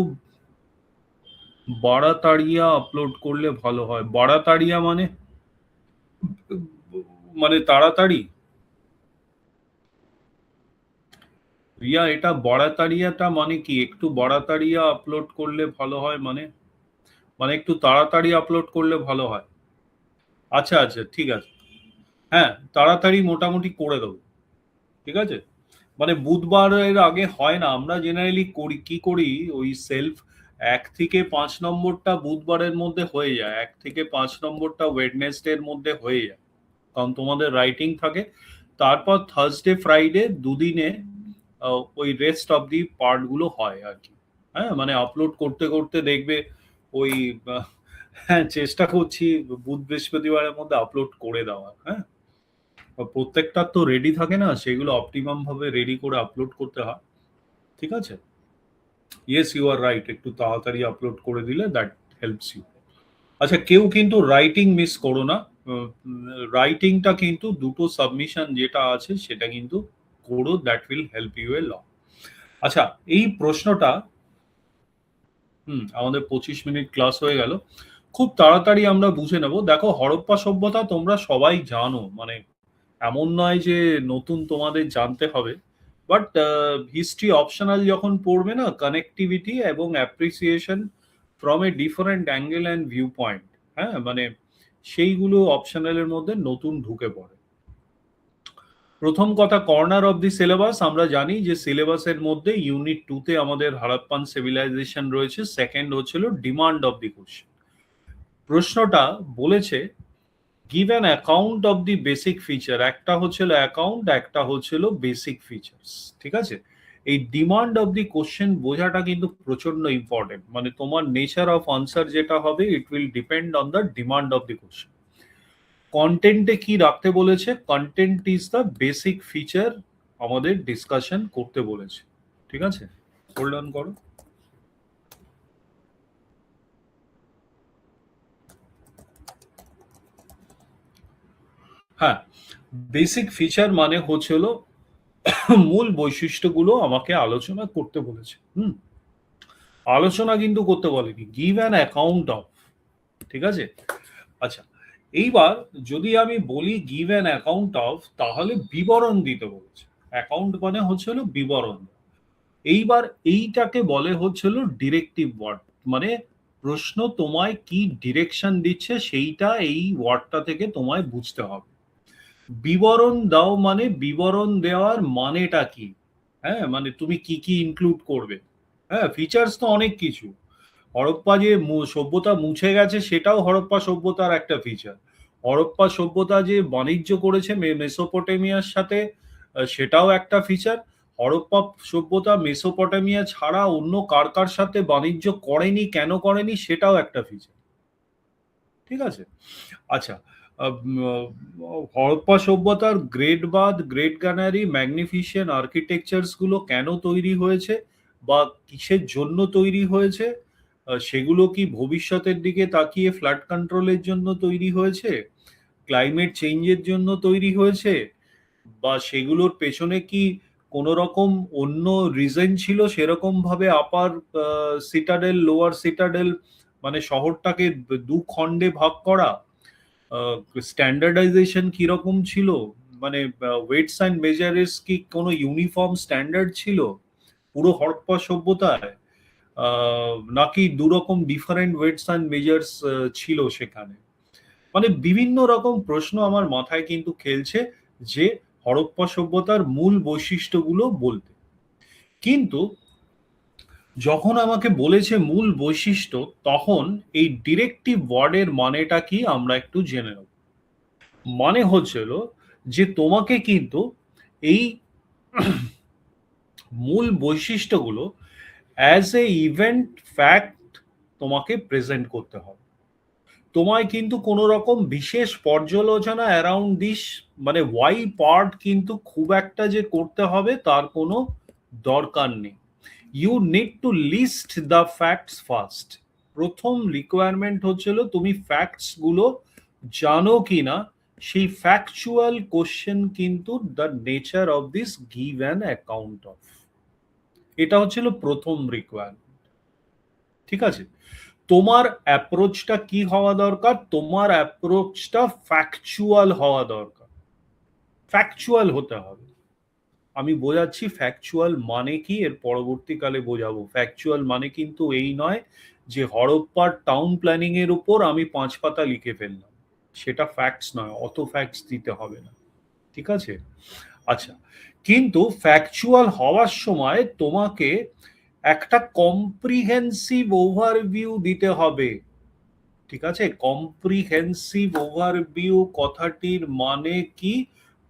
A: বাড়াতাড়িয়া আপলোড করলে ভালো হয়। বাড়াতাড়িয়া মানে মানে তাড়াতাড়ি? রিয়া, এটা বাড়াতাড়িয়াটা মানে কি? একটু বাড়াতাড়িয়া আপলোড করলে ভালো হয় মানে? মানে একটু তাড়াতাড়ি আপলোড করলে ভালো হয়। আচ্ছা আচ্ছা, ঠিক আছে। হ্যাঁ, তাড়াতাড়ি মোটামুটি করে দেবো। ঠিক আছে? মানে বুধবারের আগে হয় না। আমরা জেনারেলি করি কি করি, ওই সেলফ 1 থেকে 5 নম্বরটা বুধবারের মধ্যে হয়ে যায়, 1 থেকে 5 নম্বরটা ওয়েডনেসডে এর মধ্যে হয়ে যায়, কারণ তোমাদের রাইটিং থাকে। তারপর থার্সডে ফ্রাইডে দুদিনে ওই রেস্ট অফ দি পার্ট গুলো হয় আর কি। হ্যাঁ, মানে আপলোড করতে করতে দেখবে ওই হ্যাঁ, চেষ্টা করছি বুধ বৃহস্পতিবারের মধ্যে আপলোড করে দেওয়ার। হ্যাঁ, প্রত্যেকটা তো রেডি থাকে না, সেগুলো অপটিমাম ভাবে রেডি করে আপলোড করতে হয়। ঠিক আছে? ইয়েস, ইউ আর রাইট, একটু তাড়াতাড়ি আপলোড করে দিলে দ্যাট হেল্পস ইউ। আচ্ছা, কেউ কিন্তু রাইটিং মিস করো না। রাইটিংটা কিন্তু দুটো সাবমিশন যেটা আছে সেটা কিন্তু করো, that will help U A লট। আচ্ছা, এই প্রশ্নটা, আমাদের 25 মিনিট ক্লাস হয়ে গেল, খুব তাড়াতাড়ি আমরা বুঝে নেব। দেখো, হরপ্পা সভ্যতা তোমরা সবাই জানো, মানে এমন নয় যে নতুন তোমাদের জানতে হবে, বাট হিস্ট্রি অপশনাল যখন পড়বে না, কানেক্টিভিটি এবং appreciation from a different angle and view point, হ্যাঁ, মানে সেইগুলো অপশনালের মধ্যে নতুন ঢুকে পড়ে। প্রথম কথা, কর্নার অফ দি সিলেবাস, আমরা জানি যে সিলেবাসের মধ্যে ইউনিট 2 তে আমাদের হারাপ্পান সিভিলাইজেশন রয়েছে, সেকেন্ড হচ্ছিল ডিমান্ড অফ দি কোশ্চেন। প্রশ্নটা বলেছে give an account of the basic feature, একটা হচ্ছিল অ্যাকাউন্ট, একটা হচ্ছিল বেসিক ফিচার্স। ঠিক আছে, এই ডিমান্ড অফ দি কোশ্চেন বোঝাটা কিন্তু প্রচন্ড ইম্পর্টেন্ট, মানে তোমার নেচার অফ আনসার যেটা হবে it will depend on the demand of the question. কন্টেন্টে কি রাখতে বলেছে, content is the basic feature আমাদের ডিসকাশন করতে বলেছে। ঠিক আছে, হোল্ড অন করো। হ্যাঁ, বেসিক ফিচার মানে হচ্ছিল মূল বৈশিষ্ট্যগুলো আমাকে আলোচনা করতে বলেছে। আলোচনা কিন্তু করতে বলেনি, গিভ অ্যান অ্যাকাউন্ট অফ। ঠিক আছে, আচ্ছা, এইবার যদি আমি বলি গিভ অ্যান অ্যাকাউন্ট অফ, তাহলে বিবরণ দিতে বলেছে। অ্যাকাউন্ট মানে হচ্ছিল বিবরণ। এইবার এইটাকে বলে হচ্ছিল ডিরেক্টিভ ওয়ার্ড, মানে প্রশ্ন তোমায় কি ডিরেকশন দিচ্ছে সেইটা এই ওয়ার্ডটা থেকে তোমায় বুঝতে হবে। বিবরণ দাও মানে বিবরণ দেওয়ার মানেটা কি, হ্যাঁ, মানে তুমি কি কি ইনক্লুড করবে। হ্যাঁ, ফিচার্স তো অনেক কিছু। হরপ্পা যে সভ্যতা মুছে গেছে সেটাও হরপ্পা সভ্যতার একটা ফিচার। হরপ্পা সভ্যতা যে বাণিজ্য করেছে মেসোপটেমিয়ার সাথে, সেটাও একটা ফিচার। হরপ্পা সভ্যতা মেসোপটেমিয়া ছাড়া অন্য কার কার সাথে বাণিজ্য করেনি, কেন করেনি, সেটাও একটা ফিচার। ঠিক আছে, আচ্ছা, হরপ্পা সভ্যতার গ্রেট বাঁধ, গ্রেট গ্যানারি, ম্যাগনিফিসিয়েন্ট আর্কিটেকচারস গুলো কেন তৈরি হয়েছে বা কিসের জন্য তৈরি হয়েছে, সেগুলো কি ভবিষ্যতের দিকে তাকিয়ে ফ্লাড কন্ট্রোলের জন্য তৈরি হয়েছে, ক্লাইমেট চেঞ্জের জন্য তৈরি হয়েছে, বা সেগুলোর পেছনে কি কোনো রকম অন্য রিজন ছিল, সেরকম ভাবে আপার সিটাডেল, লোয়ার সিটাডেল, মানে শহরটাকে দু খণ্ডে ভাগ করা, স্ট্যান্ডার্ডাইজেশন কিরকম ছিল, মানে ওয়েটস অ্যান্ড মেজারেস কি কোনো ইউনিফর্ম স্ট্যান্ডার্ড ছিল পুরো হরপ্পা সভ্যতায়, নাকি দুরকম ডিফারেন্ট ওয়েটস অ্যান্ড মেজার্স ছিল সেখানে। মানে বিভিন্ন রকম প্রশ্ন আমার মাথায় কিন্তু খেলছে যে হরপ্পা সভ্যতার মূল বৈশিষ্ট্যগুলো বলতে। কিন্তু যখন আমাকে বলেছে মূল বৈশিষ্ট্য, তখন এই ডিরেক্টিভ ওয়ার্ডের মানেটা কি আমরা একটু জেনে নেব। মানে হচ্ছিল যে তোমাকে কিন্তু এই মূল বৈশিষ্ট্যগুলো অ্যাজ এ ইভেন্ট ফ্যাক্ট তোমাকে প্রেজেন্ট করতে হবে। তোমায় কিন্তু কোনো রকম বিশেষ পর্যালোচনা অ্যারাউন্ড দিস, মানে ওয়াই পার্ট কিন্তু খুব একটা যে করতে হবে তার কোনো দরকার নেই। You need to list the facts first. প্রথম রিকোয়ারমেন্ট হচ্ছিল তুমি ফ্যাক্টস গুলো জানো কিনা, সেই ফ্যাকচুয়াল কোশ্চেন কিন্তু the nature of this give an account of, এটা হচ্ছিল প্রথম রিকোয়ারমেন্ট। ঠিক আছে, তোমার অ্যাপ্রোচটা কি হওয়া দরকার, তোমার অ্যাপ্রোচটা ফ্যাকচুয়াল হওয়া দরকার, ফ্যাকচুয়াল হতে হবে। আমি বোঝাচ্ছি ফ্যাকচুয়াল মানে কি, এর পরবর্তীকালে বোঝাবো। ফ্যাকচুয়াল মানে কিন্তু এই নয় যে হরপ্পার টাউন প্ল্যানিং এর উপর আমি 5 পাতা লিখে ফেললাম, সেটা ফ্যাক্টস নয়, অত ফ্যাক্টস দিতে হবে না। ঠিক আছে, আচ্ছা, কিন্তু ফ্যাকচুয়াল হওয়ার সময় তোমাকে একটা কম্প্রিহেন্সিভ ওভারভিউ দিতে হবে। ঠিক আছে, কম্প্রিহেন্সিভ ওভারভিউ কথাটির মানে কি,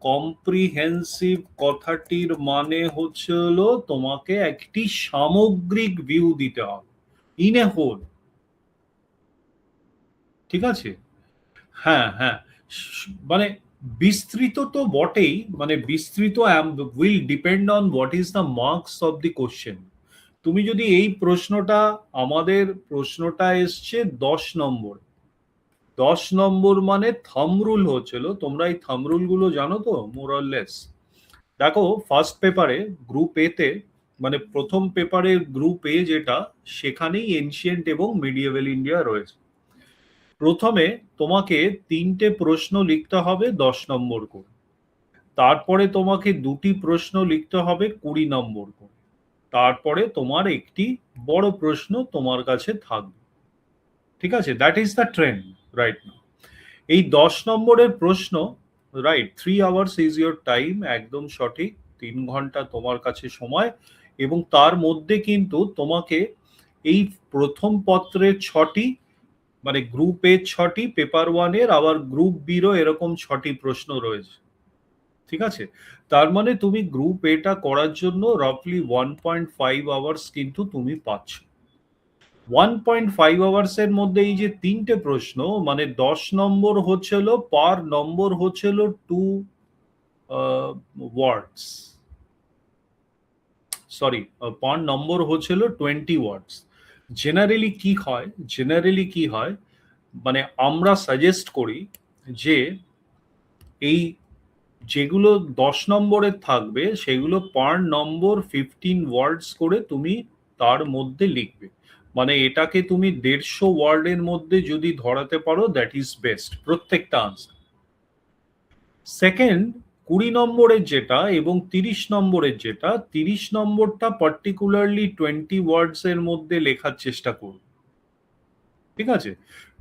A: কম্প্রিহেন্সিভ কথাটির মানে হচ্ছে হলো তোমাকে একটি সামগ্রিক ভিউ দিতে হবে, ইন এ হোল। ঠিক আছে, হ্যাঁ হ্যাঁ, মানে বিস্তৃত তো বটেই, মানে বিস্তৃত will depend on what is the marks of the question. তুমি যদি এই প্রশ্নটা, আমাদের প্রশ্নটা এসছে 10 নম্বর, 10 নম্বর মানে থাম রুল হচ্ছিল, তোমরা এই থাম রুল গুলো জানো তো মোরলেস। দেখো ফার্স্ট পেপারে গ্রুপ এ তে, মানে প্রথম পেপারের গ্রুপ এ যেটা, সেখানেই এনশিয়েন্ট এবং মিডিয়েভেল ইন্ডিয়া রয়েছে। প্রথমে তোমাকে 3টে প্রশ্ন লিখতে হবে 10 নম্বর করে, তারপরে তোমাকে 2টি প্রশ্ন লিখতে হবে 20 নম্বর করে, তারপরে তোমার একটি বড় প্রশ্ন তোমার কাছে থাকবে। ঠিক আছে, that is the trend right now. এই 10 নম্বরের প্রশ্ন, right, 3 hours is your time, একদম সঠিক, 3 ঘন্টা তোমার কাছে সময়, এবং তার মধ্যে কিন্তু তোমাকে এই প্রথম পত্রের 6টি মানে গ্রুপ এ 6টি, পেপার 1 এর আবার গ্রুপ বিরও এরকম 6টি প্রশ্ন রয়েছে। ঠিক আছে? তার মানে তুমি গ্রুপ এটা করার জন্য রাফলি 1.5 আওয়ার্স কিন্তু তুমি পাচ্ছ। 1.5 আওয়ার্স এর মধ্যে এই যে 3টে প্রশ্ন, মানে 10 নম্বর হচ্ছিল, পার নম্বর হচ্ছিল 2 ওয়ার্ডস, সরি, পার নম্বর হচ্ছিল 20 ওয়ার্ডস। জেনারেলি কি হয়, মানে আমরা সাজেস্ট করি যে এই যেগুলো 10 নম্বরের থাকবে সেগুলো পার নম্বর 15 ওয়ার্ডস করে তুমি তার মধ্যে লিখবে। মানে এটাকে তুমি 150 ওয়ার্ডের মধ্যে যদি ধরাতে পারো, দ্যাট ইজ বেস্ট প্রত্যেকটা আনসার। সেকেন্ড, 20 নম্বরের যেটা এবং 30 নম্বরের যেটা, 30 নম্বরটা পার্টিকুলারলি 20 ওয়ার্ডস এর মধ্যে লেখার চেষ্টা করবে। ঠিক আছে?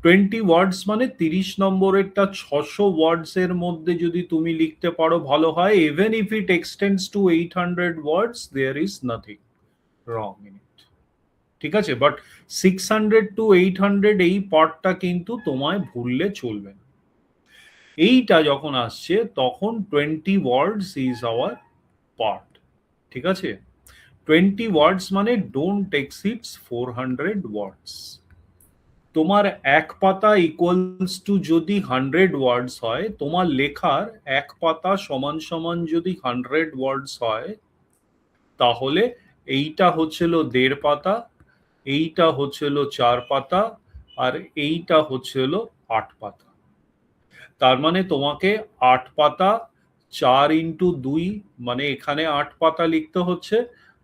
A: 20 ওয়ার্ডস মানে 30 নম্বরেরটা 600 ওয়ার্ডস এর মধ্যে যদি তুমি লিখতে পারো ভালো হয়। Even if it extends to 800 words, there is nothing wrong in it. ঠিক আছে? বাট 600 টু 800 এই পার্টটা কিন্তু তোমায় ভুললে চলবে না। এইটা যখন আসছে তখন 20 ওয়ার্ডস ইজ আওয়ার পার্ট। ঠিক আছে? 20 ওয়ার্ডস মানে ডোন্ট এক্সিডস 400 ওয়ার্ডস। তোমার এক পাতা ইকুয়ালস টু যদি 100 ওয়ার্ডস হয়, তোমার লেখার এক পাতা সমান সমান যদি 100 ওয়ার্ডস হয়, তাহলে এইটা হচ্ছিল 1.5 পাতা, এইটা হচ্ছিল 4 পাতা, আর এইটা হচ্ছিল 8 পাতা। তার মানে তোমাকে 8 পাতা 4 ইন্টু 2, মানে এখানে 8 পাতা লিখতে হচ্ছে,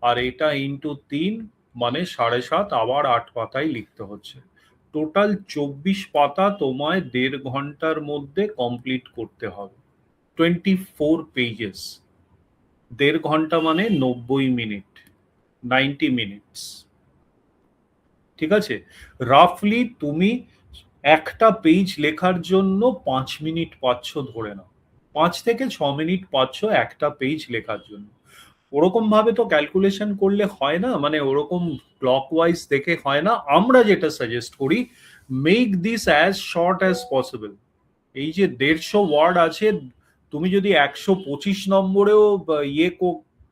A: আর এটা ইন্টু 3 মানে 7.5, আবার 8 পাতায় লিখতে হচ্ছে। টোটাল 24 পাতা তোমায় 1.5 ঘন্টার মধ্যে কমপ্লিট করতে হবে। 24 পেজেস, 1.5 ঘন্টা মানে 90 মিনিট, 90 মিনিটস। ঠিক আছে? রাফলি তুমি একটা পেজ লেখার জন্য 5 মিনিট পাচ্ছ ধরে নাও। 5 থেকে 6 মিনিট পাচ্ছ একটা পেজ লেখার জন্য। ওরকম ভাবে তো ক্যালকুলেশন করলে হয় না, মানে ওরকম ক্লকওয়াইজ দেখে হয় না। আমরা যেটা সাজেস্ট করি, make this as short as possible. এই যে 150 ওয়ার্ড আছে, তুমি যদি 125 নম্বরেও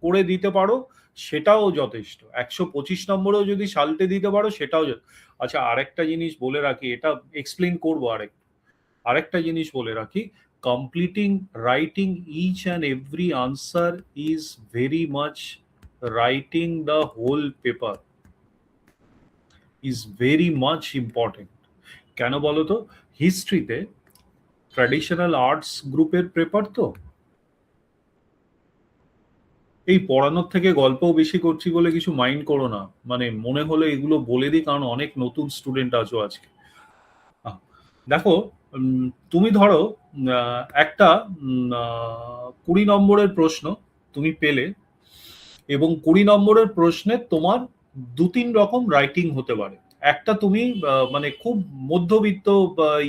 A: করে দিতে পারো, সেটাও যথেষ্ট। 125 নম্বরেও যদি সালতে দিতে পারো, সেটাও আচ্ছা, আরেকটা জিনিস বলে রাখি, এটা এক্সপ্লেন করবো আরেকটা জিনিস বলে রাখি, completing writing each and every answer is very much writing the whole paper is very much important. কেন বলো তো? হিস্ট্রিতে ট্র্যাডিশনাল আর্টস গ্রুপের পেপার তো, এই পড়ানোর থেকে গল্পও বেশি করছি বলে কিছু মাইন্ড করো না, মানে মনে হলে এগুলো বলে দিই, কারণ অনেক নতুন স্টুডেন্ট আছো আজকে। আহ, দেখো, তুমি ধরো একটা 20 নম্বরের প্রশ্ন তুমি পেলে, এবং 20 নম্বরের প্রশ্নে তোমার 2-3 রকম রাইটিং হতে পারে। একটা তুমি মানে খুব মধ্যবিত্ত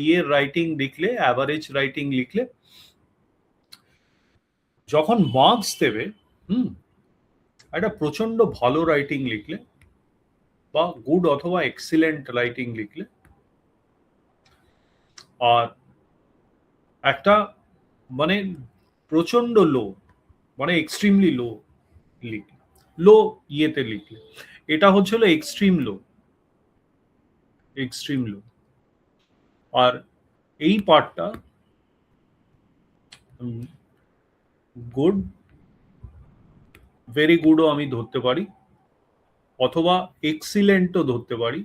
A: ইয়ের রাইটিং লিখলে, অ্যাভারেজ রাইটিং লিখলে, যখন মার্কস দেবে, হুম, একটা প্রচন্ড ভালো রাইটিং লিখলে বা গুড অথবা এক্সিলেন্ট রাইটিং লিখলে, আর একটা মানে প্রচন্ড লো, মানে এক্সট্রিমলি লো লিখলে, লো ইয়েতে লিখলে, এটা হচ্ছিল এক্সট্রিম লো। আর এই পার্টটা গুড, ভেরি গুডও আমি ধরতে পারি, অথবা এক্সিলেন্টও ধরতে পারি।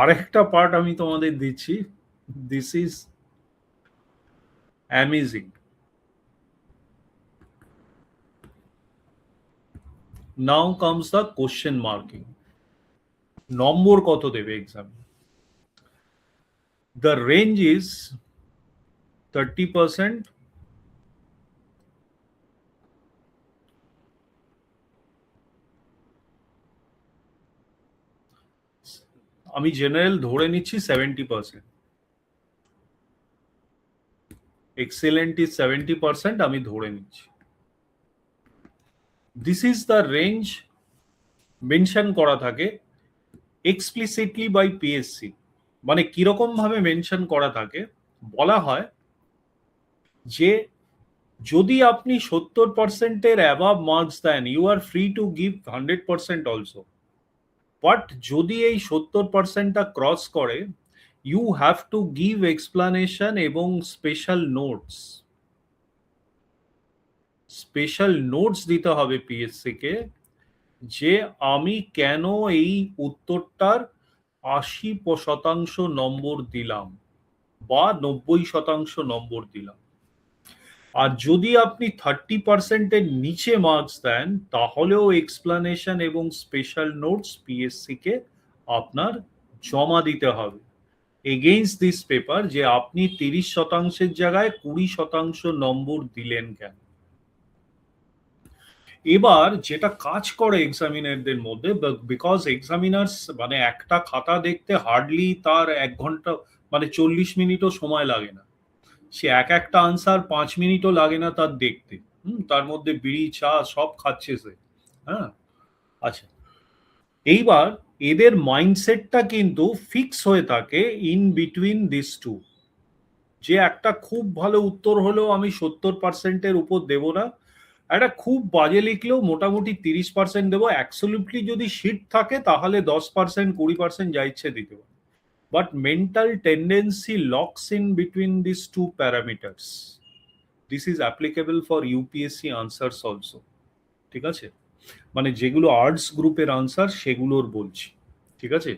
A: আরেকটা পার্ট আমি তোমাদের দিচ্ছি, this is amazing. Now comes the question marking. নম্বর কত দেবে এক্সাম? দ্য রেঞ্জ ইজ 30%, আমি জেনারেল ধরে নিচ্ছি 70%, এক্সেলেন্ট ইজ 70%, আমি ধরে নিচ্ছি। This is the range mention করা থাকে এক্সপ্লিসিটলি বাই পিএসসি। মানে কিরকম ভাবে মেনশন করা থাকে, বলা হয় যে যদি আপনি 70%-এর অ্যাবাভ মার্কস দেন, you are free to give 100% also. But যদি এই 70%টা ক্রস করে, you have to give explanation এবং স্পেশাল নোটস। স্পেশাল নোটস দিতে হবে পিএসসি কে, যে আমি কেন এই উত্তরটার 80% নম্বর দিলাম বা 90% নম্বর দিলাম। আর যদি আপনি 30%-এর নিচে মার্কস দেন, তাহলেও এক্সপ্লানেশন এবং স্পেশাল নোটস পিএসসি কে আপনার জমা দিতে হবে এগেইনস্ট দিস পেপার, যে আপনি 30%-এর জায়গায় 20% নম্বর দিলেন কেন। এবার যেটা কাজ করে এক্সামিনারদের মধ্যে, বিকজ এক্সামিনার্স মানে একটা খাতা দেখতে হার্ডলি তার 1 ঘন্টা মানে 40 মিনিটও সময় লাগে না। সে একটা আনসার 5 মিনিটও লাগে না তার দেখতে। তার মধ্যে বিড়ি চা সব খাচ্ছে সে। হ্যাঁ, আচ্ছা। এইবার এদের মাইন্ডসেটটা কিন্তু ফিক্স হয়ে থাকে ইন বিটুইন দিস টু, যে একটা খুব ভালো উত্তর হলেও আমি 70%-এর উপর দেব না, একটা খুব বাজে লিখলেও মোটামুটি 30% দেবো। অ্যাবসলিউটলি যদি শিট থাকে তাহলে 10%, 20% যা ইচ্ছে দিতে পারে। But mental tendency locks in between this two parameters. This is applicable for UPSC answers also. ঠিক আছে, মানে যেগুলো আর্টস গ্রুপের আনসার সেগুলোর বলছি। ঠিক আছে,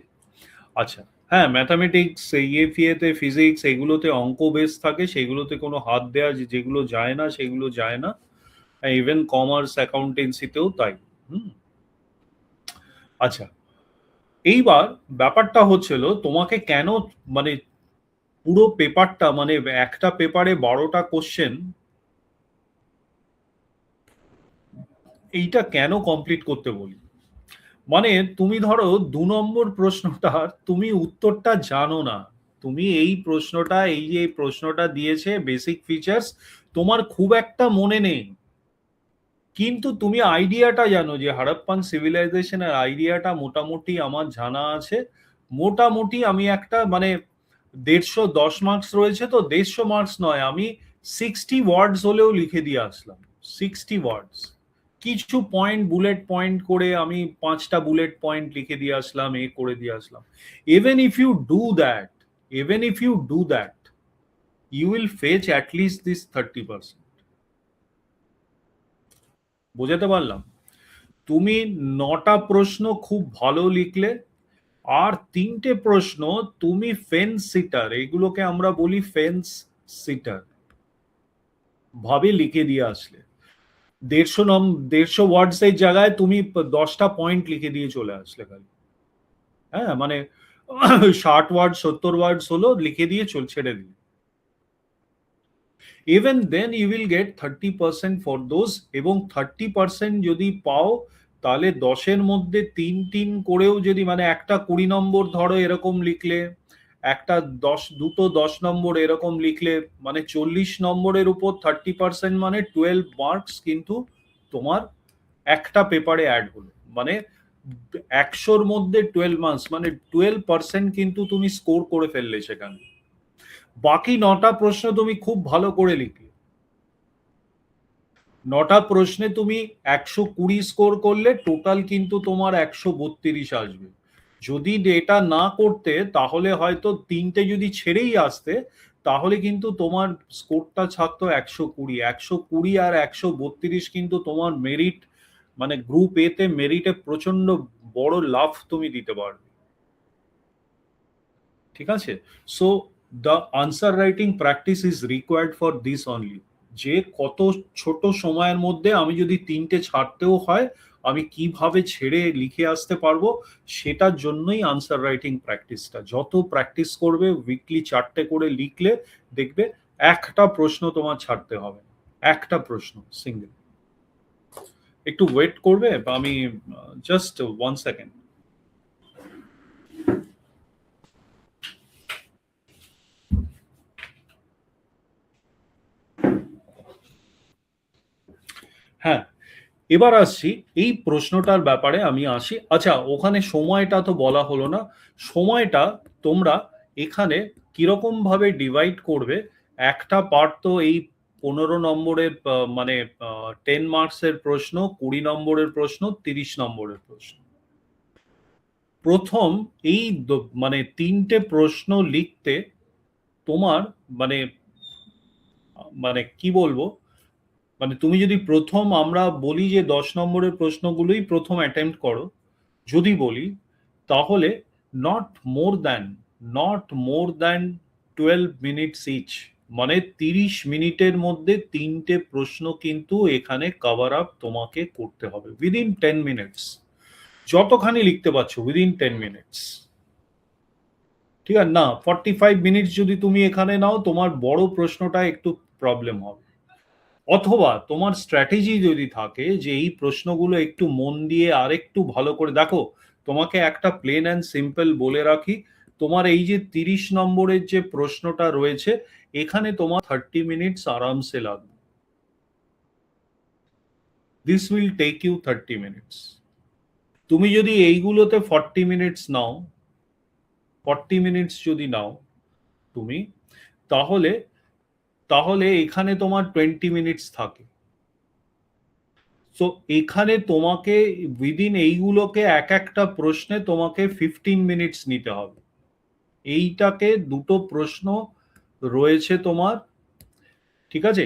A: আচ্ছা। হ্যাঁ, ম্যাথামেটিক্স, ইএফএতে, ফিজিক্স, এগুলোতে অঙ্ক বেস থাকে, সেগুলোতে কোনো হাত দেওয়া যেগুলো যায় না সেগুলো যায় না। ইভেন কমার্স, অ্যাকাউন্টেন্সিতেও তাই। হুম, আচ্ছা। এইবার ব্যাপারটা হচ্ছিল তোমাকে কেন, মানে পুরো পেপারটা, মানে একটা পেপারে 12টা কোশ্চেন, এইটা কেন কমপ্লিট করতে বলি। মানে তুমি ধরো 2 নম্বর প্রশ্নটার তুমি উত্তরটা জানো না, তুমি এই প্রশ্নটা, এই যে প্রশ্নটা দিয়েছে বেসিক ফিচার্স, তোমার খুব একটা মনে নেই, কিন্তু তুমি আইডিয়াটা জানো যে হারাপ্পান সিভিলাইজেশনের আইডিয়াটা মোটামুটি আমার জানা আছে। মোটামুটি আমি একটা মানে 150 মার্কস রয়েছে, তো 150 মার্কস নয়, আমি 60 ওয়ার্ডস হলেও লিখে দিয়ে আসলাম। 60 ওয়ার্ডস, কিছু পয়েন্ট বুলেট পয়েন্ট করে আমি 5টা বুলেট পয়েন্ট লিখে দিয়ে আসলাম, এ করে দিয়ে আসলাম। Even if you do that, even if you do that, you will fetch at least this 30%। বোঝাতে পারলাম? তুমি 9টা প্রশ্ন খুব ভালো লিখলে, আর 3টে প্রশ্ন তুমি ফেন্স সিটার, এগুলোকে আমরা বলি ফেন্স সিটার ভাবে লিখে দিয়ে আসলে। 150 ওয়ার্ডস এর জায়গায় তুমি 10টা পয়েন্ট লিখে দিয়ে চলে আসলে খালি। হ্যাঁ, মানে 60 ওয়ার্ড 70 ওয়ার্ডস হলো, লিখে দিয়ে ছেড়ে দিলে। Even then you will get 30% for those, এবং 30% যদি পাও, তাহলে 10-এর মধ্যে 3 করেও যদি, মানে একটা 20 নম্বর ধরো এরকম লিখলে, একটা দুটো 10 নম্বর এরকম লিখলে, মানে 40 নম্বরের উপর 30% মানে 12 মার্কস কিন্তু তোমার একটা পেপারে অ্যাড হলো। মানে 100-র মধ্যে 12 মার্কস, মানে 12% কিন্তু তুমি স্কোর করে ফেললে সেখানে। বাকি 9টা প্রশ্ন তুমি খুব ভালো করে লিখলে, 9টা প্রশ্নে তুমি 120 স্কোর করলে, টোটাল কিন্তু তোমার 132 আসবে। যদি এটা না করতে, তাহলে হয়তো 3টে যদি ছেড়েই আসতে, তাহলে কিন্তু তোমার স্কোরটা থাকতো 120। 120 আর 132 কিন্তু তোমার মেরিট, মানে গ্রুপ এ তে মেরিটে প্রচন্ড বড় লাভ তুমি দিতে পারবে। ঠিক আছে, so the answer writing practice is required for this only, যে কত ছোট সময়ের মধ্যে আমি যদি 3টে ছাড়তেও হয়, আমি কিভাবে ছেড়ে লিখে আসতে পারবো, সেটার জন্যই আনসার রাইটিং প্র্যাকটিসটা। যত প্র্যাকটিস করবে, উইকলি 4টে করে লিখলে, দেখবে একটা প্রশ্ন তোমার ছাড়তে হবে না। একটা প্রশ্ন সিঙ্গেল। একটু ওয়েট করবে, আমি জাস্ট 1 সেকেন্ড। হ্যাঁ, এবার আসছি এই প্রশ্নটার ব্যাপারে আমি আসি। আচ্ছা, ওখানে সময়টা তো বলা হলো না। সময়টা তোমরা এখানে কিরকম ভাবে ডিভাইড করবে? একটা পার্ট তো এই 15 নম্বরের মানে 10 মার্কসের প্রশ্ন, 20 নম্বরের প্রশ্ন, 30 নম্বরের প্রশ্ন। প্রথম এই মানে 3টে প্রশ্ন লিখতে তোমার মানে মানে কি বলবো, মানে তুমি যদি প্রথম, আমরা বলি যে 10 নম্বরের প্রশ্নগুলোই প্রথম অ্যাটেম্প্ট করো, যদি বলি, তাহলে not more than not more than 12 minutes each, মানে 30 মিনিটের মধ্যে 3টে প্রশ্ন কিন্তু এখানে কভার আপ তোমাকে করতে হবে উইদিন 10 মিনিটস। যতখানি লিখতে পারছো উইদিন 10 মিনিটস। ঠিক আছে না, 45 মিনিটস যদি তুমি এখানে নাও, তোমার বড় প্রশ্নটা একটু প্রবলেম হবে। অথবা তোমার স্ট্র্যাটেজি যদি থাকে যে এই প্রশ্নগুলো একটু মন দিয়ে আর একটু ভালো করে দেখো, তোমাকে একটা প্লেন অ্যান্ড সিম্পল বলে রাখি, তোমার এই যে 30 নম্বরের যে প্রশ্নটা রয়েছে, এখানে তোমার 30 মিনিটস আরামসে লাগবে। This will take you 30 minutes. তুমি যদি এইগুলোতে 40 মিনিটস নাও, 40 মিনিটস যদি নাও তুমি, তাহলে তাহলে এখানে তোমার 20 মিনিটস থাকে। সো এখানে তোমাকে উইদিন এইগুলোকে এক একটা প্রশ্নে তোমাকে 15 মিনিটস নিতে হবে। এইটাকে দুটো প্রশ্ন রয়েছে তোমার, ঠিক আছে?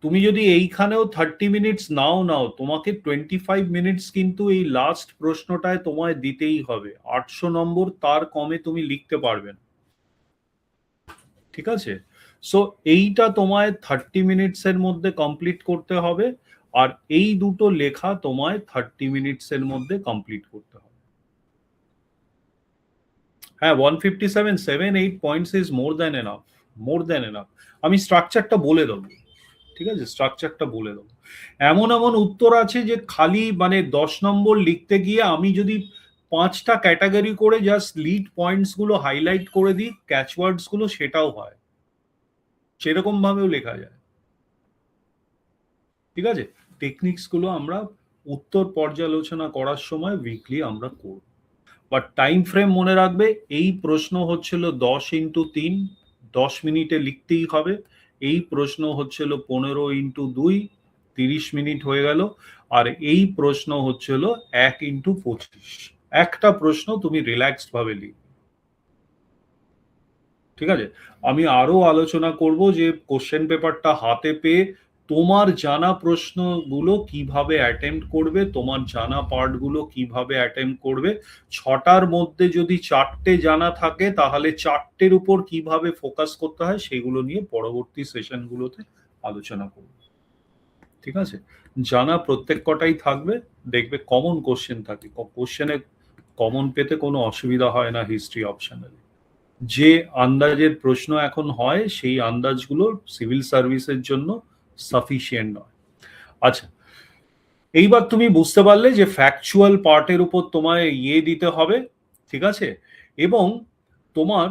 A: তুমি যদি এইখানেও 30 মিনিটস নাও নাও, তোমাকে 25 মিনিটস কিন্তু এই লাস্ট প্রশ্নটায় তোমায় দিতেই হবে। 800 নম্বর, তার কমে তুমি লিখতে পারবে না। ঠিক আছে? সো এইটা তোমায় 30 মিনিটস এর মধ্যে কমপ্লিট করতে হবে, আর এই দুটো লেখা তোমায় 30 মিনিটস এর মধ্যে কমপ্লিট করতে হবে। হ্যাঁ, 157, 7-8 points is more than enough, more than enough. আমি স্ট্রাকচারটা বলে দেবো, ঠিক আছে? স্ট্রাকচারটা বলে দেবো। এমন এমন উত্তর আছে যে খালি মানে 10 নম্বর লিখতে গিয়ে আমি যদি 5টা ক্যাটাগরি করে জাস্ট লিড পয়েন্টস গুলো হাইলাইট করে দিই, ক্যাচওয়ার্ডস গুলো, সেটাও হয়, সেরকম ভাবেও লেখা যায়। ঠিক আছে? টেকনিক্স গুলো আমরা উত্তর পর্যালোচনা করার সময় উইকলি আমরা করব। বাট টাইম ফ্রেম মনে রাখবে, এই প্রশ্ন হচ্ছিল 10x3, 10 মিনিটে লিখতেই হবে। এই প্রশ্ন হচ্ছিল 15x2, 30 মিনিট হয়ে গেল। আর এই প্রশ্ন হচ্ছিল 1x25। একটা প্রশ্ন তুমি রিল্যাক্সড ভাবে লিখবে। ঠিক আছে? আমি আরো আলোচনা করব যে কোশ্চেন পেপারটা হাতে পেয়ে তোমার জানা প্রশ্নগুলো কিভাবে অ্যাটেম্প্ট করবে, তোমার জানা পার্টগুলো কিভাবে অ্যাটেম্প্ট করবে। 6টার মধ্যে যদি 4টে জানা থাকে, তাহলে 4টের উপর কিভাবে ফোকাস করতে হয় সেগুলো নিয়ে পরবর্তী সেশনগুলোতে আলোচনা করব। ঠিক আছে? জানা প্রত্যেক কটাই থাকবে, দেখবে কমন কোশ্চেন থাকে। কোশ্চেনে কমন পেতে কোনো অসুবিধা হয় না হিস্ট্রি অপশনালে। যে আন্দাজের প্রশ্ন এখন হয়, সেই আন্দাজগুলো সিভিল সার্ভিসের জন্য সাফিসিয়েন্ট নয়। আচ্ছা, এইবার তুমি বুঝতে পারলে যে ফ্যাকচুয়াল পার্টের উপর তোমায় দিতে হবে, ঠিক আছে? এবং তোমার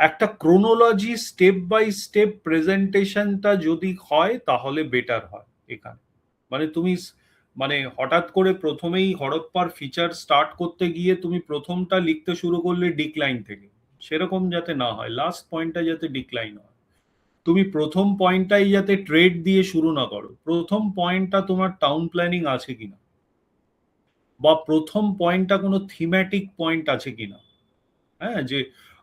A: একটা ক্রোনোলজি, স্টেপ বাই স্টেপ প্রেজেন্টেশনটা যদি হয় তাহলে বেটার হয় এখানে। মানে তুমি মানে হঠাৎ করে প্রথমেই হরপ্পার ফিচার স্টার্ট করতে গিয়ে তুমি প্রথমটা লিখতে শুরু করলে ডিক্লাইন থেকে, সেরকম যাতে না হয়, লাস্ট পয়েন্টটা যাতে ডিক্লাইন হয়। তুমি প্রথম পয়েন্টটাই যাতে ট্রেড দিয়ে শুরু না করো, প্রথম পয়েন্টটা তোমার টাউন প্ল্যানিং আছে কিনা, বা প্রথম পয়েন্টটা কোনো থিম্যাটিক পয়েন্ট আছে কিনা। হ্যাঁ, যে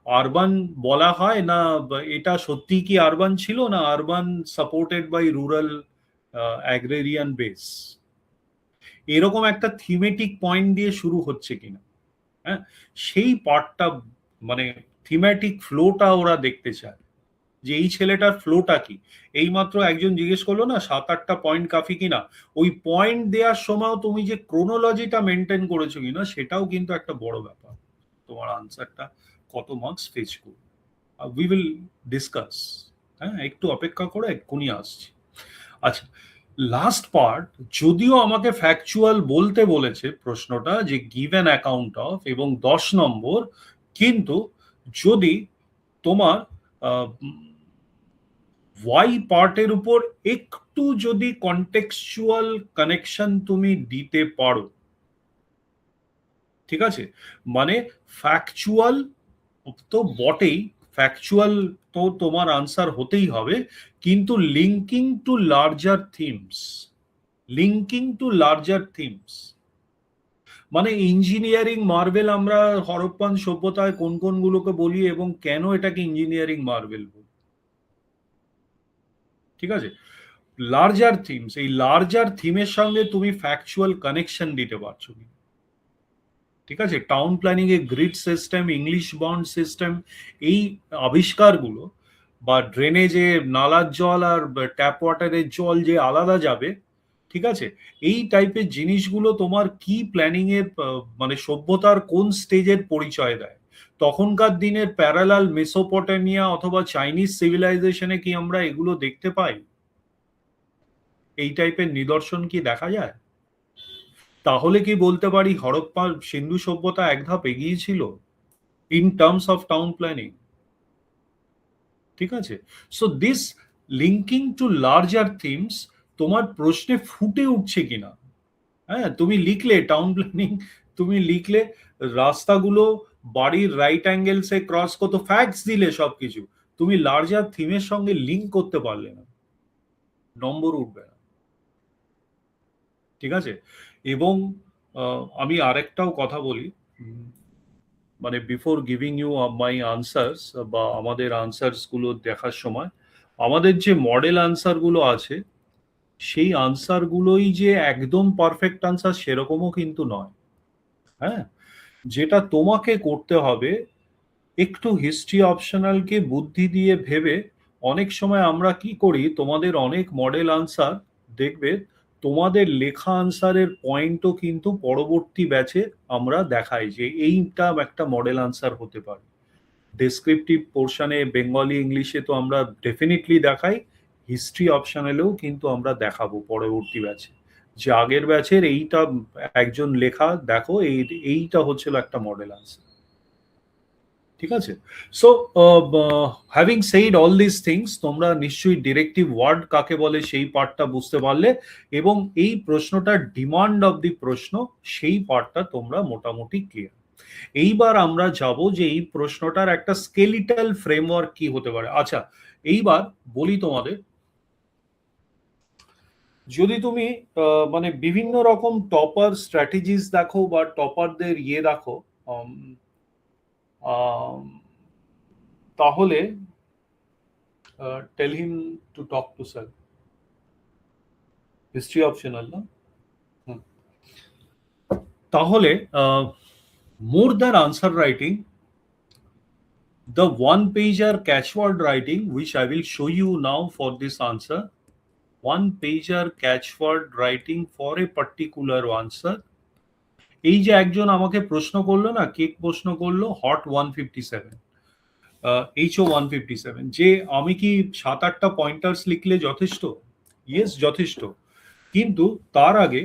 A: আরবান বলা হয় না, এটা সত্যি কি আরবান ছিল, না urban supported by rural agrarian base, এরকম একটা থিমেটিক পয়েন্ট দিয়ে শুরু হচ্ছে কিনা। হ্যাঁ, সেই পার্টটা মানে থিমেটিক ফ্লোটা ওরা দেখতে চায়, যে এই ছেলেটার ফ্লোটা কি। এইমাত্র একজন জিজ্ঞেস করলো না 7-8টা পয়েন্ট কাফি কিনা, ওই পয়েন্ট দেওয়ার সময় তুমি যে ক্রোনোলজিটা মেনটেন করেছো কিনা, সেটাও কিন্তু একটা বড় ব্যাপার। তোমার আনসারটা কত মার্কস ফেচ করবে, উই উইল ডিসকাস। হ্যাঁ, একটু অপেক্ষা করে এক্ষুনি আসছি। আচ্ছা, লাস্ট পার্ট, যদিও আমাকে ফ্যাকচুয়াল বলতে বলেছে প্রশ্নটা যে গিভ অ্যান অ্যাকাউন্ট অফ, এবং 10 নম্বর, কিন্তু যদি তোমার ওয়াই পার্টের উপর একটু যদি কন্টেক্সচুয়াল কানেকশন তুমি দিতে পারো, ঠিক আছে, মানে ফ্যাকচুয়াল তো বটেই, ফ্যাকচুয়াল তো তোমার আনসার হতেই হবে, কিন্তু linking to larger themes, linking to larger themes, মানে ইঞ্জিনিয়ারিং মার্বেল আমরা হরপ্পান সভ্যতায় কোন কোনগুলোকে বলি এবং কেন এটাকে ইঞ্জিনিয়ারিং মার্বেল বলি, ঠিক আছে, লার্জার থিমস, এই লার্জার থিমের সঙ্গে তুমি ফ্যাকচুয়াল কানেকশন দিতে পারছো কি, ঠিক আছে, টাউন প্ল্যানিং এ grid system, English bond system, এই আবিষ্কারগুলো, বা ড্রেনেজে নালার জল আর ট্যাপ ওয়াটারের জল যে আলাদা যাবে, ঠিক আছে, এই টাইপের জিনিসগুলো তোমার কি প্ল্যানিং এর মানে সভ্যতার কোন স্টেজের পরিচয় দেয়। তখনকার দিনের প্যারালাল মেসোপটেমিয়া অথবা চাইনিজ সিভিলাইজেশনে কি আমরা এগুলো দেখতে পাই? এই টাইপের নিদর্শন কি দেখা যায়? তাহলে কি বলতে পারি হরপ্পা সিন্ধু সভ্যতা এক ধাপ এগিয়ে ছিল in terms of town planning, ঠিক আছে? So this linking to larger themes তোমার প্রশ্নে ফুটে উঠছে কিনা। হ্যাঁ, তুমি লিখলে টাউন প্ল্যানিং, তুমি লিখলে রাস্তাগুলো বাড়ির রাইট অ্যাঙ্গেলসে ক্রস কত, ফ্যাক্টস দিলে সবকিছু, তুমি লার্জার থিমের সঙ্গে লিঙ্ক করতে পারলে না, নম্বর উঠবে না, ঠিক আছে? এবং আমি আরেকটাও কথা বলি, মানে before giving you my answers, বা আমাদের আনসার্স গুলো দেখার সময়, আমাদের যে মডেল আনসার গুলো আছে, সেই আনসার গুলোই যে একদম পারফেক্ট আনসার সেরকমও কিন্তু নয়। হ্যাঁ, যেটা তোমাকে করতে হবে, একটু হিস্ট্রি অপশনালকে বুদ্ধি দিয়ে ভেবে, অনেক সময় আমরা কি করি, তোমাদের অনেক মডেল আনসার দেখবে, তোমাদের লেখা আনসারের পয়েন্টও কিন্তু পরবর্তী ব্যাচে আমরা দেখাই যে এইটা একটা মডেল আনসার হতে পারে। ডেসক্রিপটিভ পোর্শনে বেঙ্গলি ইংলিশে তো আমরা ডেফিনেটলি দেখাই, হিস্ট্রি অপশনালেও কিন্তু আমরা দেখাবো পরবর্তী ব্যাচে, যে আগের ব্যাচের এইটা একজন লেখা দেখো, এইটা হচ্ছিল একটা মডেল আনসার, ঠিক আছে? So having said all this things, তোমরা নিশ্চয়ই ডিরেক্টিভ ওয়ার্ড কাকে বলে সেই পার্টটা বুঝতে পারলে, এবং এই প্রশ্নটার ডিমান্ড অফ দি প্রশ্ন, সেই পার্টটা তোমরা মোটামুটি ক্লিয়ার। এইবার আমরা যাব যে এই প্রশ্নটার একটা স্কেলিটাল ফ্রেমওয়ার্ক কি হতে পারে। আচ্ছা, এইবার বলি তোমাদের, যদি তুমি মানে বিভিন্ন রকম টপার স্ট্র্যাটেজিস দেখো বা টপারদের ইয়ে দেখো, উম, আম, তাহলে tell him to talk to cell, history optional না? হুম। তাহলে more than answer writing, the one pager catchword writing which I will show you now for this answer, one pager catchword writing for a particular answer, এই যে একজন আমাকে প্রশ্ন করলো না, কেক প্রশ্ন করলো হট 157, HO 157, যে আমি কি 7-8টা পয়েন্টার্স লিখলে যথেষ্ট? ইয়েস, যথেষ্ট। কিন্তু তার আগে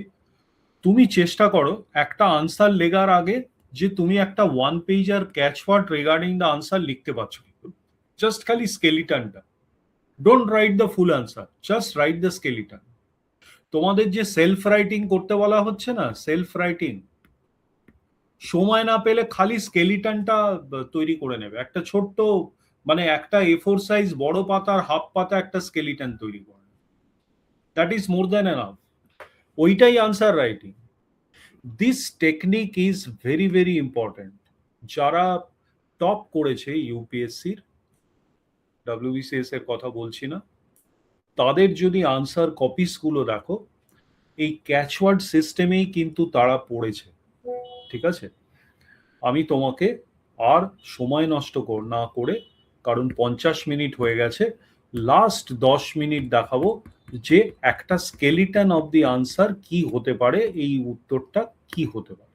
A: তুমি চেষ্টা করো একটা আনসার লেগার আগে, যে তুমি একটা one pager catchword regarding the answer লিখতে পারছো, জাস্ট খালি স্কেলিটনটা, don't write the full answer, just write the skeleton. তোমাদের যে সেলফ রাইটিং করতে বলা হচ্ছে না, সেলফ রাইটিং, সময় না পেলে খালি স্কেলিটনটা তৈরি করে নেবে, একটা ছোট্ট, মানে একটা A4 সাইজ বড় পাতার হাফ পাতা একটা স্কেলিটন তৈরি করে, that is more than enough, ওইটাই answer writing. This technique is very very important. যারা টপ করেছে ইউপিএসসির, ডাব্লিউবিসিএস এর কথা বলছি না, তাদের যদি আনসার কপিস গুলো দেখো, এই ক্যাচওয়ার্ড সিস্টেমেই কিন্তু তারা পড়েছে, ঠিক আছে? আমি তোমাকে আর সময় নষ্ট না করে, কারণ 50 মিনিট হয়ে গেছে, লাস্ট 10 মিনিট দেখাবো যে একটা স্কেলিটন অফ দি আনসার কি হতে পারে, এই উত্তরটা কি হতে পারে।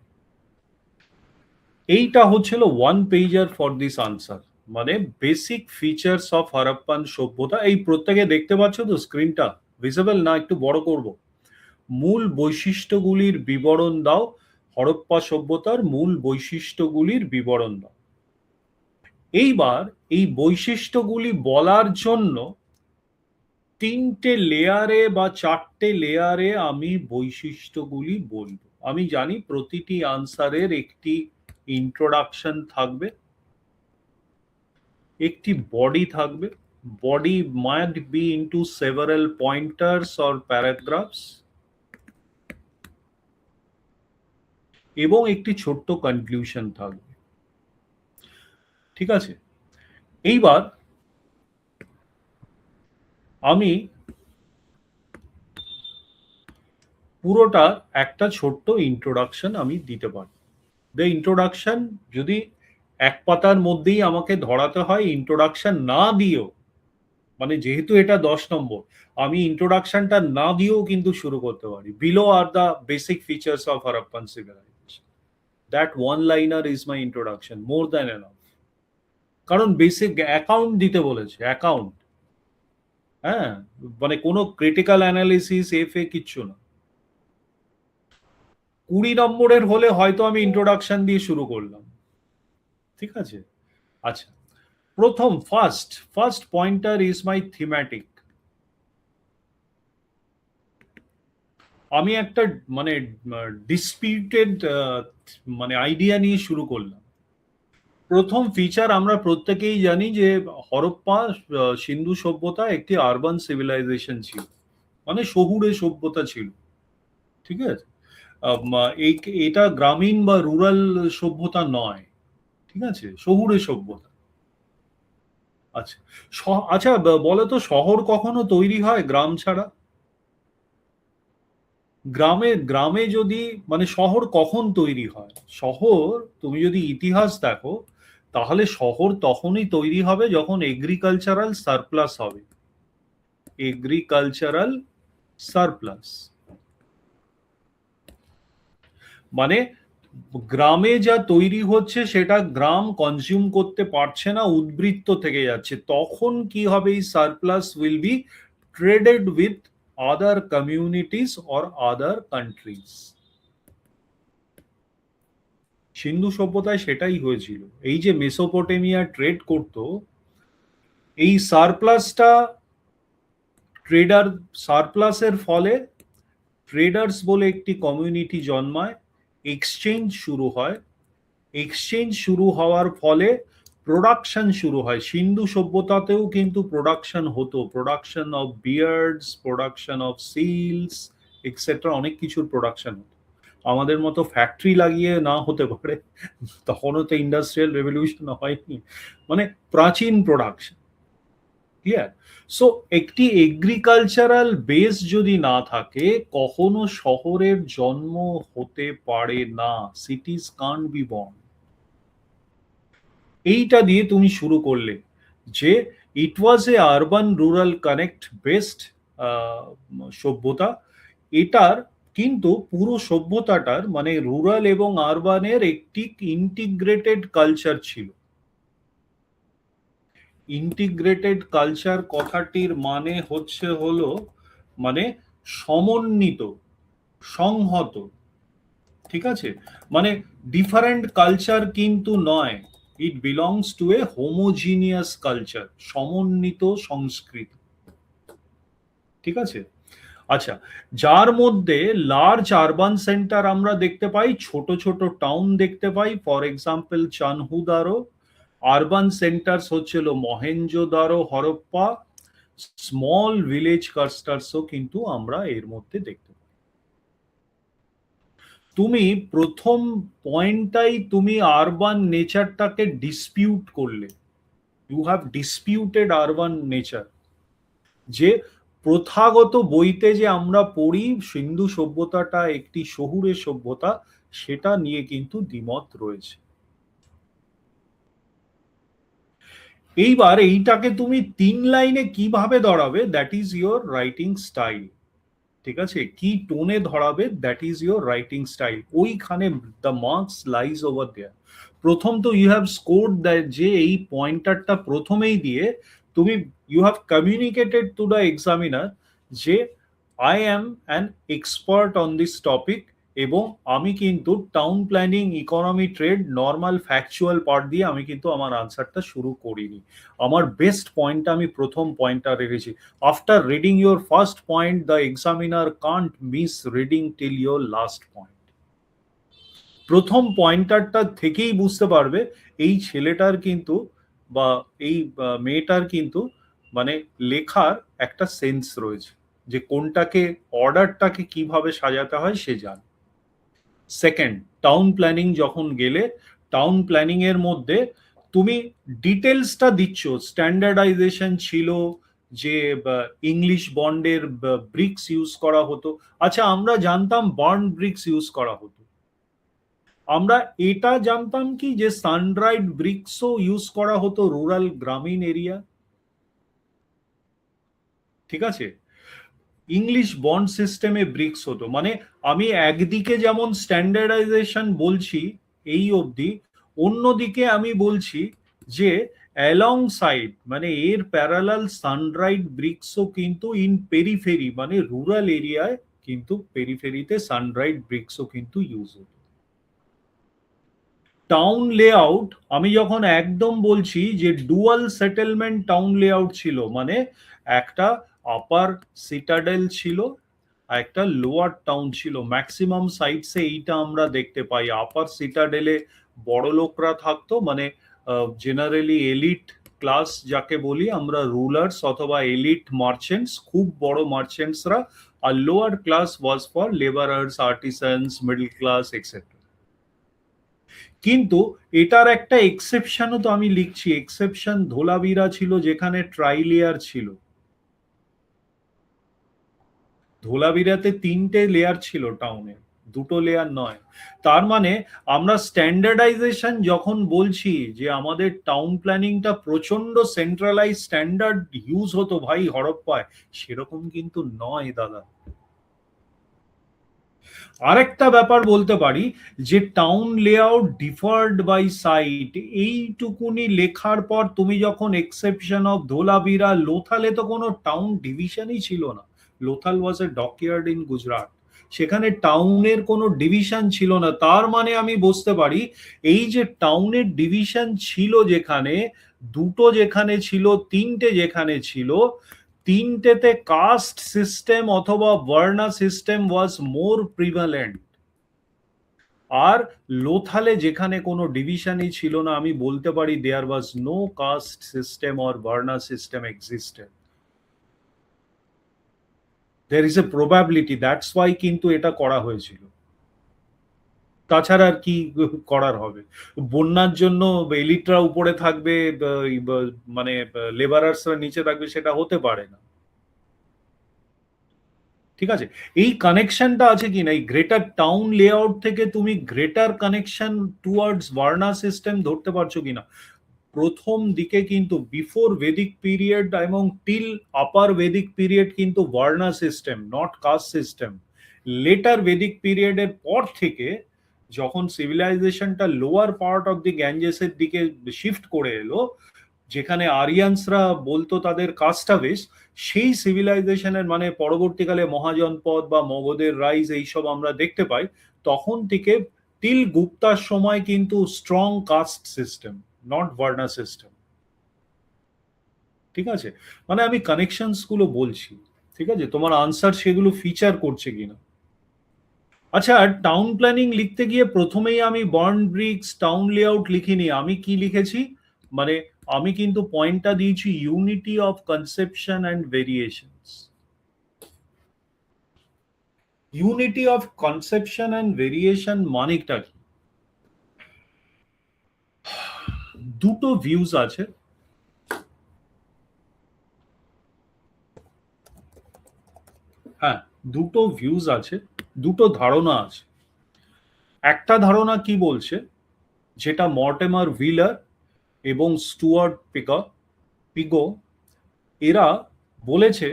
A: এইটা হচ্ছিল ওয়ান পেজার ফর দিস আনসার, মানে বেসিক ফিচার্স অফ হরপ্পান সভ্যতা। এই প্রত্যেকে দেখতে পাচ্ছ তো স্ক্রিনটা? ভিজিবল না? একটু বড় করব। মূল বৈশিষ্ট্যগুলির বিবরণ দাও, হরপ্পা সভ্যতার মূল বৈশিষ্ট্যগুলির বিবরণ দাও। এইবার এই বৈশিষ্ট্যগুলি বলার জন্য তিনটে লেয়ারে বা চারটে লেয়ারে আমি বৈশিষ্ট্যগুলি বলবো। আমি জানি প্রতিটি আনসারের একটি ইন্ট্রোডাকশন থাকবে, একটি বডি থাকবে, body might be into several pointers or paragraphs, এবং একটি ছোট্ট কনক্লুশন থাকবে। ঠিক আছে, এইবার আমি পুরোটা একটা ছোট্ট ইন্ট্রোডাকশন আমি দিতে পারি। দ্য ইন্ট্রোডাকশন যদি এক পাতার মধ্যেই আমাকে ধরাতে হয়, ইন্ট্রোডাকশন না দিয়েও, মানে যেহেতু এটা 10 নম্বর, আমি ইন্ট্রোডাকশনটা না দিয়েও কিন্তু শুরু করতে পারি। Below are the basic features of Harappan civilisation, that one liner is my introduction, more than enough. কারণ বেসিক অ্যাকাউন্ট দিতে বলেছে, অ্যাকাউন্ট। হ্যাঁ, মানে কোনো ক্রিটিক্যাল অ্যানালিসিস এফে কিচ্ছু না। 20 নম্বরের হলে হয়তো আমি ইন্ট্রোডাকশন দিয়ে শুরু করলাম। ঠিক আছে, আচ্ছা, প্রথম first pointer is my thematic. আমি একটা মানে ডিসপিউটেড মানে আইডিয়া নিয়ে শুরু করলাম। প্রথম ফিচার আমরা প্রত্যেকেই জানি যে হরপ্পা সিন্ধু সভ্যতা একটি আরবান সিভিলাইজেশন ছিল, মানে শহুরে সভ্যতা ছিল। ঠিক আছে, এটা গ্রামীণ বা রুরাল সভ্যতা নয়। ঠিক আছে, শহুরে সভ্যতা। আচ্ছা, আচ্ছা, বলো তো, শহর কখনো তৈরি হয় গ্রাম ছাড়া? গ্রামে গ্রামে যদি, মানে শহর কখন তৈরি হয়? শহর, তুমি যদি ইতিহাস দেখো, তাহলে শহর তখনই তৈরি হবে যখন এগ্রিকালচারাল সারপ্লাস হবে। এগ্রিকালচারাল সারপ্লাস মানে গ্রামে যা তৈরি হচ্ছে সেটা গ্রাম কনজিউম করতে পারছে না, উদ্বৃত্ত থেকে যাচ্ছে, তখন কি হবে? এই surplus will be traded with other communities or other countries. Sindhu সভ্যতায় সেটাই হয়েছিল। এই যে মেসোপটেমিয়া ট্রেড করত, এই সারপ্লাসটা ট্রেডার, সারপ্লাসের ফলে ট্রেডার্স বলে একটি কমিউনিটি জন্মায়, এক্সচেঞ্জ শুরু হয়, এক্সচেঞ্জ শুরু হওয়ার ফলে প্রোডাকশন শুরু হয়। সিন্ধু সভ্যতাতেও কিন্তু প্রোডাকশন হতো, production of beads, production of seals etcetera, অনেক কিছুর প্রোডাকশন হতো। আমাদের মতো ফ্যাক্টরি লাগিয়ে না হতে পারে, তখনও তো ইন্ডাস্ট্রিয়াল রেভলিউশন হয়নি, মানে প্রাচীন প্রোডাকশন। ক্লিয়ার? সো একটি এগ্রিকালচারাল বেস যদি না থাকে, কখনো শহরের জন্ম হতে পারে না। সিটিজ কান্ট বি বর্ন। এইটা দিয়ে তুমি শুরু করলে যে ইট ওয়াজ এ আরবান রুরাল কানেক্ট বেসড সভ্যতা। এটার কিন্তু পুরো সভ্যতাটার, মানে রুরাল এবং আরবানের একটি ইন্টিগ্রেটেড কালচার ছিল। ইন্টিগ্রেটেড কালচার কথাটির মানে হলো, মানে সমন্বিত, সংহত। ঠিক আছে, মানে ডিফারেন্ট কালচার কিন্তু নয়, it belongs to a homogeneous culture, সমন্বিত সংস্কৃতি। ঠিক আছে, আচ্ছা, যার মধ্যে লার্জ আরবান সেন্টার আমরা দেখতে পাই, ছোট ছোট টাউন দেখতে পাই। For example Chanhudaro. Urban centres হচ্ছিল মহেঞ্জোদারো, হরপ্পা। স্মল ভিলেজ ক্লাস্টার্সও কিন্তু আমরা এর মধ্যে দেখতে পাই। তুমি প্রথম পয়েন্টটাই তুমি আরবান নেচারটাকে ডিসপিউট করলে। You have disputed urban nature. যে প্রথাগত বইতে যে আমরা পড়ি সিন্ধু সভ্যতাটা একটি শহুরে সভ্যতা, সেটা নিয়ে কিন্তু দ্বিমত রয়েছে। এইবার এইটাকে তুমি 3 লাইনে কিভাবে ধরাবে, that is your writing style. ঠিক আছে, কি টোনে ধরাবে, that is your writing style. ওইখানে the marks lies over there. প্রথম তো ইউ হ্যাভ স্কোর্ড দ্যাট, যে এই পয়েন্টারটা প্রথমেই দিয়ে তুমি you have communicated to the examiner যে I am an expert on this topic, এবং আমি কিন্তু town planning, economy, trade, normal factual part দিয়ে আমি কিন্তু আমার আনসারটা শুরু করিনি। আমার বেস্ট পয়েন্টটা আমি প্রথম পয়েন্টটা রেখেছি। After reading your first point, the examiner can't miss reading till your last point. প্রথম পয়েন্টারটা থেকেই বুঝতে পারবে এই ছেলেটার কিন্তু বা এই মেয়েটার কিন্তু মানে লেখার একটা সেন্স রয়েছে, যে কোনটাকে অর্ডারটাকে কিভাবে সাজাতে হয় সে জানে। সেকেন্ড, টাউন প্ল্যানিং যখন গেলে, টাউন প্ল্যানিং এর মধ্যে তুমি ডিটেলসটা দিচ্ছ, স্ট্যান্ডার্ডাইজেশন ছিল, যে ইংলিশ বন্ডের ব্রিক্স ইউজ করা হতো। আচ্ছা, আমরা জানতাম বার্ন ব্রিক্স ইউজ করা হতো, আমরা এটা জানতাম কি যে সানড্রাইড ব্রিক্সও ইউজ করা হতো রুরাল গ্রামীণ এরিয়া। ঠিক আছে, ইংলিশ বন্ড সিস্টেমে ব্রিক্স হতো, মানে আমি একদিকে যেমন স্ট্যান্ডার্ডাইজেশন বলছি এই অবধি, অন্যদিকে আমি বলছি যে অ্যালং সাইড মানে এর প্যারালাল সানড্রাইড ব্রিক্সও কিন্তু ইন পেরিফেরি মানে রুরাল এরিয়ায় কিন্তু পেরিফেরিতে সানড্রাইড ব্রিক্সও কিন্তু ইউজ হতো। টাউন লেআউট আমি যখন একদম বলছি যে ডুয়াল সেটেলমেন্ট টাউন লেআউট ছিল, মানে একটা আপার সিটাডেল ছিল আর একটা লোয়ার টাউন ছিল। ম্যাক্সিমাম সাইটসে এইটা আমরা দেখতে পাই, আপার সিটাডেলে বড় লোকরা থাকতো, মানে জেনারেলি এলিট ক্লাস যাকে বলি আমরা, রুলার্স অথবা এলিট মার্চেন্টস, খুব বড় মার্চেন্টসরা, আর lower class was for labourers, artisans, middle class etcetera. কিন্তু এটার একটা এক্সেপশনও তো আমি লিখছি, এক্সেপশন ধোলাভিরা ছিল যেখানে ট্রাইলেয়ার ছিল। ধোলাভিরাতে 3টে লেয়ার ছিল টাউনে, 2টো লেয়ার নয়। তার মানে আমরা স্ট্যান্ডার্ডাইজেশন যখন বলছি যে আমাদের টাউন প্ল্যানিংটা প্রচন্ড সেন্ট্রালাইজ স্ট্যান্ডার্ড ইউজ হতো ভাই হরপ্পায়, সেরকম কিন্তু নয় দাদা। আরেকটা ব্যাপার বলতে পারি যে town layout differed by site, এইটুকুনি লেখার পর তুমি যখন এক্সেপশন অফ ধোলাভিরা, লোথালে তো কোনো টাউন ডিভিশনই ছিল না। লোথাল ওয়াজ এ ডকইয়ার্ড ইন গুজরাট, সেখানে টাউনের কোনো ডিভিশন ছিল না। তার মানে আমি বুঝতে পারি এই যে টাউনের ডিভিশন ছিল যেখানে, 2টো যেখানে ছিল, 3টে যেখানে ছিল, 3টেতে কাস্ট সিস্টেম অথবা বর্ণা সিস্টেম ওয়াজ মোর প্রিভ্যালেন্ট। আর লোথালে যেখানে কোনো ডিভিশনই ছিল না, আমি বলতে পারি there was no caste system or varna system existed. There is a probability, that's why কিন্তু এটা করা হয়েছিল। তাছাড়া আর কি করার হবে? বন্যার জন্য এলিটরা উপরে থাকবে, মানে লেবারার্সরা নিচে থাকবে, সেটা হতে পারে না। ঠিক আছে, এই কানেকশনটা আছে কিনা, এই গ্রেটার টাউন লেআউট থেকে তুমি greater connection towards varna system ধরতে পারছো কিনা? প্রথম দিকে কিন্তু বিফোর ভেদিক পিরিয়ড এবং টিল আপার ভেদিক পিরিয়ড কিন্তু varna system, not caste system. Later Vedic পিরিয়ডের পর থেকে যখন সিভিলাইজেশনটা লোয়ার পার্ট অফ দি গ্যাঞ্জেসের দিকে শিফট করে এলো, যেখানে আরিয়ানসরা বলতো তাদের কাস্টাবেস, সেই সিভিলাইজেশনের মানে পরবর্তীকালে মহাজনপদ বা মগধের রাইজ এইসব আমরা দেখতে পাই, তখন থেকে টিল গুপ্তার সময় কিন্তু strong caste system, not varna system. ঠিক আছে, মানে আমি কানেকশনস গুলো বলছি, ঠিক আছে, তোমার আনসার সেগুলো ফিচার করছে কিনা। আচ্ছা, টাউন প্ল্যানিং লিখতে গিয়ে প্রথমেই আমি বর্ন ব্রিক্স টাউন লেআউট লিখিনি, আমি কি লিখেছি, মানে আমি কিন্তু পয়েন্টটা দিয়েছি unity of conception and variations. Unity of conception and variation মানেটা কি? দুটো ভিউজ আছে, হ্যাঁ, দুটো ভিউজ আছে, দুটো ধারণা আছে। একটা ধারণা কি বলছে, যেটা মর্টেমার হুইলার এবং স্টুয়ার্ট পিগো এরা বলেছে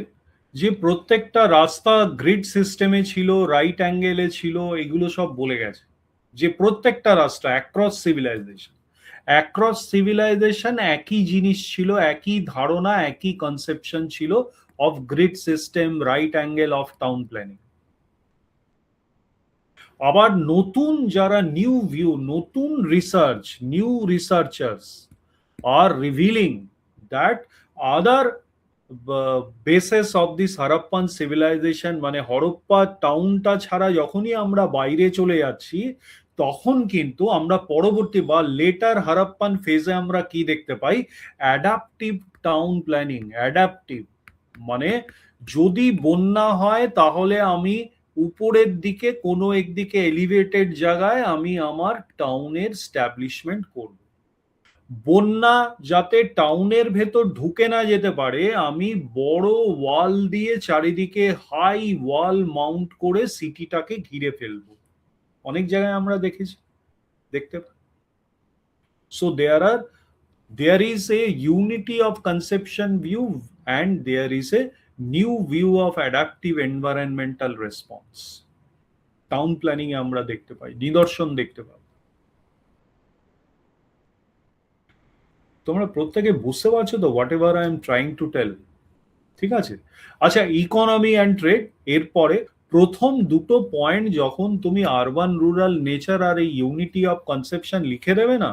A: যে প্রত্যেকটা রাস্তা গ্রিড সিস্টেমে ছিল, রাইট অ্যাঙ্গেলে ছিল, এগুলো সব বলে গেছে যে প্রত্যেকটা রাস্তা অ্যাক্রস সিভিলাইজেশন একই জিনিস ছিল, একই ধারণা, একই কনসেপশন ছিল of grid system, right angle, of town planning. আবার নতুন যারা নিউ ভিউ, নতুন research, new researchers are revealing that other bases of this Harappan civilisation, মানে হরপ্পা টাউনটা ছাড়া যখনই আমরা বাইরে চলে যাচ্ছি, তখন কিন্তু আমরা পরবর্তী বা লেটার হারাপ্পান ফেজে আমরা কি দেখতে পাই? Adaptive town planning. অ্যাডাপটিভ মানে যদি বন্যা হয় তাহলে আমি উপরের দিকে কোনো একদিকে এলিভেটেড জায়গায় আমি আমার টাউনের স্ট্যাবলিশমেন্ট করব। বন্যা যাতে টাউনের ভেতর ঢুকে না যেতে পারে, আমি বড় ওয়াল দিয়ে চারিদিকে হাই ওয়াল মাউন্ট করে সিটিটাকে ঘিরে ফেলবো। অনেক জায়গায় আমরা দেখেছি, দেখতে পাই। So there is a unity of conception view and there is a new view of adaptive environmental response. Town planning এ আমরা দেখতে পাই, নিদর্শন দেখতে পাই। তোমরা প্রত্যেকে বুঝতে পারছো তো whatever I am trying to tell? ঠিক আছে। আচ্ছা, ইকোনমি অ্যান্ড ট্রেড, এরপরে প্রথম দুটো পয়েন্ট যখন তুমি আরবান রুরাল নেচার আর এই ইউনিটি অফ কনসেপশন লিখে দেবে না,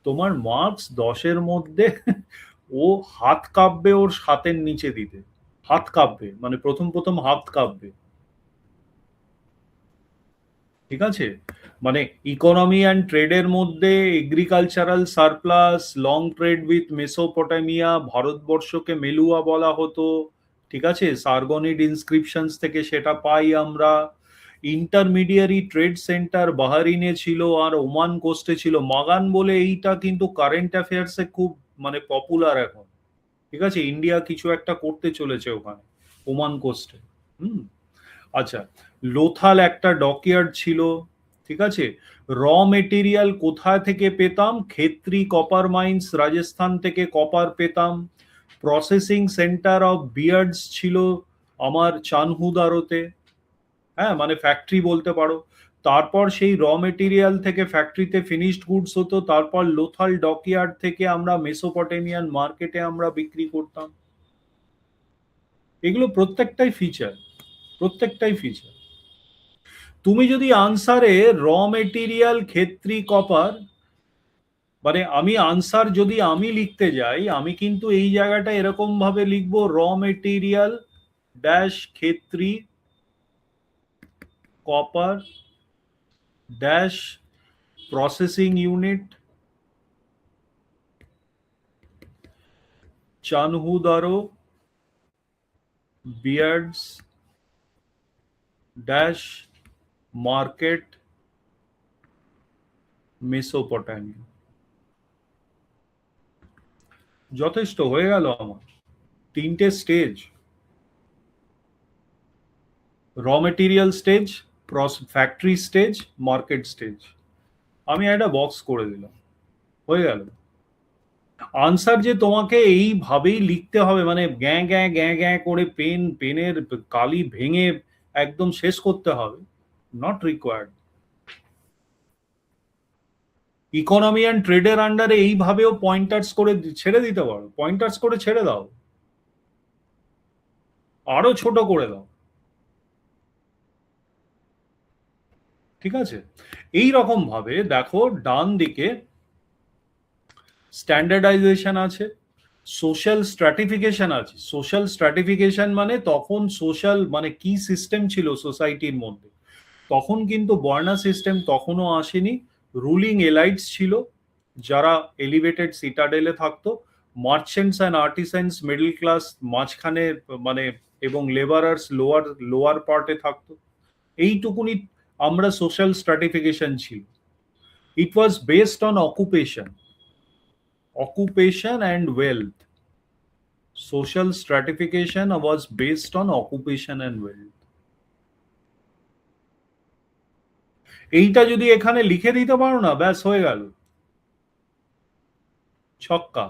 A: তোমার মার্কস 10-এর মধ্যে ও হাত কাঁপবে ওর হাতের নিচে দিতে। হাত কাঁপবে, মানে প্রথম প্রথম হাত কাঁপবে। ঠিক আছে, মানে ইকোনমি অ্যান্ড ট্রেডের মধ্যে agricultural surplus, long trade with Mesopotamia, ভারতবর্ষকে মেলুয়া বলা হতো। ঠিক আছে, সার্গনিড ইনস্ক্রিপশনস থেকে সেটা পাই আমরা। ইন্টারমিডিয়ারি ট্রেড সেন্টার বাহারিনে ছিল আর ওমান কোস্টে ছিল। মাগান বলে এইটা কিন্তু কারেন্ট অ্যাফেয়ার্সে খুব মানে পপুলার এখন। ঠিক আছে, ইন্ডিয়া কিছু একটা করতে চলেছে ওখানে, ওমান কোস্টে। হুম। আচ্ছা, লোথাল একটা ডকইয়ার্ড ছিল। ঠিক আছে, র মেটেরিয়াল কোথা থেকে পেতাম? খেত্রি কপার মাইন্স, রাজস্থান থেকে কপার পেতাম। প্রসেসিং সেন্টার অফ বিয়ার্ডস ছিল আমার চানহুদারোতে। হ্যাঁ, মানে ফ্যাক্টরি বলতে পারো। তারপর সেই র মেটেরিয়াল থেকে ফ্যাক্টরিতে ফিনিশড গুডস হতো, তারপর লোথাল ডকইয়ার্ড থেকে আমরা মেসোপটেমিয়ান মার্কেটে আমরা বিক্রি করতাম। এগুলো প্রত্যেকটাই ফিচার, প্রত্যেকটাই ফিচার। তুমি যদি আনসারে র মেটেরিয়াল ক্ষেত্রি কপার, মানে আমি আনসার যদি আমি লিখতে যাই, আমি কিন্তু এই জায়গাটা এরকম ভাবে লিখবো, raw material dash Khetri copper dash processing unit Chanhudaro beads dash market Mesopotamia. যথেষ্ট হয়ে গেল আমার তিনটে stage. Raw material stage, factory stage, market stage. আমি একটা বক্স করে দিলাম, হয়ে গেল। আনসার যে তোমাকে এইভাবেই লিখতে হবে, মানে গ্যাঁ গ্যাঁ গ্যাঁ গ্যাঁ করে পেনের কালি ভেঙে একদম শেষ করতে হবে, নট রিকোয়ার্ড। ইকোনমি অ্যান্ড ট্রেডের আন্ডারে এইভাবেও পয়েন্টার্স করে ছেড়ে দিতে পারো, পয়েন্টার্স করে ছেড়ে দাও, আরো ছোট করে দাও। ঠিক আছে, এই রকম ভাবে দেখো ডান দিকে স্ট্যান্ডার্ডাইজেশন আছে, সোশ্যাল স্ট্র্যাটিফিকেশন আছে। সোশ্যাল স্ট্র্যাটিফিকেশন মানে তখন সোশ্যাল মানে কি সিস্টেম ছিল সোসাইটির মধ্যে, তখন কিন্তু বর্ণা সিস্টেম তখনও আসেনি। রুলিং এলাইটস ছিল যারা এলিভেটেড সিটাডেলে থাকতো, মার্চেন্টস অ্যান্ড আর্টিসানস মিডল ক্লাস মাঝখানে, মানে এবং লেবারার্স লোয়ার লোয়ার পার্টে থাকতো। এইটুকুনি আমরা সোশ্যাল স্ট্র্যাটিফিকেশন ছিল। It was based on occupation and wealth. Social stratification was based on occupation and wealth. এইটা যদি এখানে লিখে দিতে পারো না, ব্যাস হয়ে গেল, ছক্কা।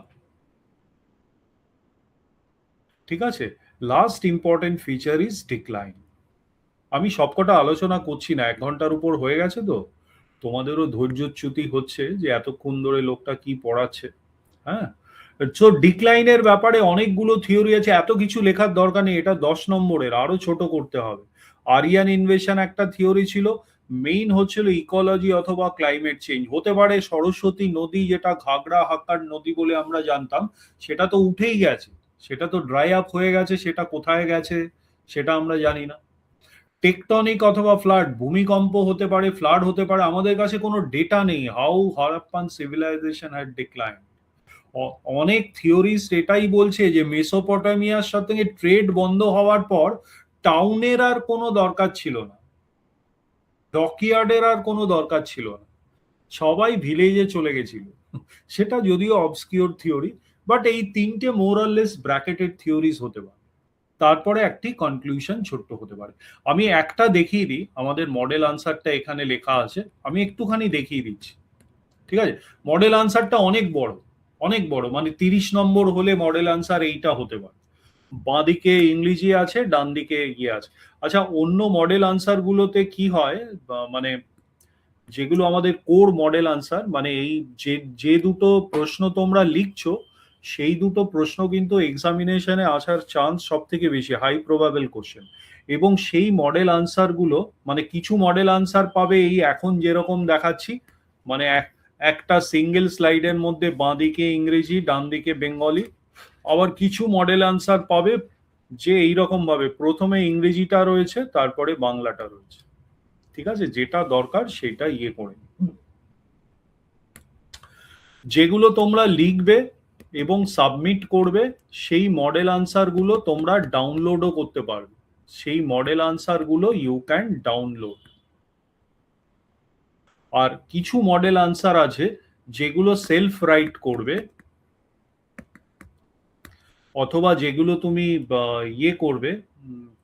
A: ঠিক আছে, last important feature is decline. আমি সবকটা আলোচনা করছি না, 1 ঘন্টার উপর হয়ে গেছে তো, তোমাদেরও ধৈর্যচ্যুতি হচ্ছে যে এতক্ষণ ধরে লোকটা কি পড়াচ্ছে। হ্যাঁ, সো ডিক্লাইনের ব্যাপারে অনেকগুলো থিওরি আছে, এত কিছু লেখার দরকার নেই, এটা 10 নম্বরের, আরো ছোট করতে হবে। আরিয়ান ইনভেশন একটা থিওরি ছিল, মেইন হচ্ছিল ইকোলজি অথবা ক্লাইমেট চেঞ্জ। হতে পারে সরস্বতী নদী, যেটা ঘাগড়া হাক্কার নদী বলে আমরা জানতাম, সেটা তো উঠেই গেছে, সেটা তো ড্রাই আপ হয়ে গেছে, সেটা কোথায় গেছে সেটা আমরা জানি না। টেকটনিক অথবা ফ্লাড, ভূমিকম্প হতে পারে, ফ্লাড হতে পারে, আমাদের কাছে কোনো ডেটা নেই। How Harappan civilization had decline. অনেক থিওরিস্ট এটাই বলছে যে মেসোপটেমিয়ার সাথে ট্রেড বন্ধ হওয়ার পর টাউনের আর কোনো দরকার ছিল না, ডকইয়ার্ডের আর কোনো দরকার ছিল না, সবাই ভিলেজে চলে গেছিল। সেটা যদিও অবসকিওর থিওরি, বাট এই তিনটে মোরাললেস ব্র্যাকেটেড থিওরিজ হতে পারে, তারপরে একটি কনক্লুশন ছোট্ট হতে পারে। আমি একটা দেখিয়ে দিই, আমাদের মডেল আনসারটা এখানে লেখা আছে, আমি একটুখানি দেখিয়ে দিচ্ছি। ঠিক আছে, মডেল আনসারটা অনেক বড়, অনেক বড়, মানে 30 নম্বর হলে মডেল আনসার এইটা হতে পারে। বাঁদিকে ইংরেজি আছে, ডান দিকে ইয়ে আছে। আচ্ছা, অন্য মডেল আনসার গুলোতে কি হয়, মানে যেগুলো আমাদের কোর মডেল আনসার, মানে এই যে যে দুটো প্রশ্ন তোমরা লিখছো, সেই দুটো প্রশ্ন কিন্তু এক্সামিনেশনে আসার চান্স সব থেকে বেশি, হাই প্রবাবল কোশ্চেন। এবং সেই মডেল আনসার গুলো, মানে কিছু মডেল আনসার পাবে এই এখন যেরকম দেখাচ্ছি, মানে একটা সিঙ্গেল স্লাইডের মধ্যে বাঁদিকে ইংরেজি, ডান দিকে বেঙ্গলি। আবার কিছু মডেল আনসার পাবে যে এইরকম ভাবে প্রথমে ইংরেজিটা রয়েছে, তারপরে বাংলাটা রয়েছে। ঠিক আছে, যেটা দরকার সেটা ইয়ে করে যেগুলো তোমরা লিখবে এবং সাবমিট করবে, সেই মডেল আনসার গুলো তোমরা ডাউনলোডও করতে পারবে। সেই মডেল আনসার গুলো ইউ ক্যান ডাউনলোড। আর কিছু মডেল আনসার আছে যেগুলো সেলফ রাইট করবে, অথবা যেগুলো তুমি ইয়ে করবে,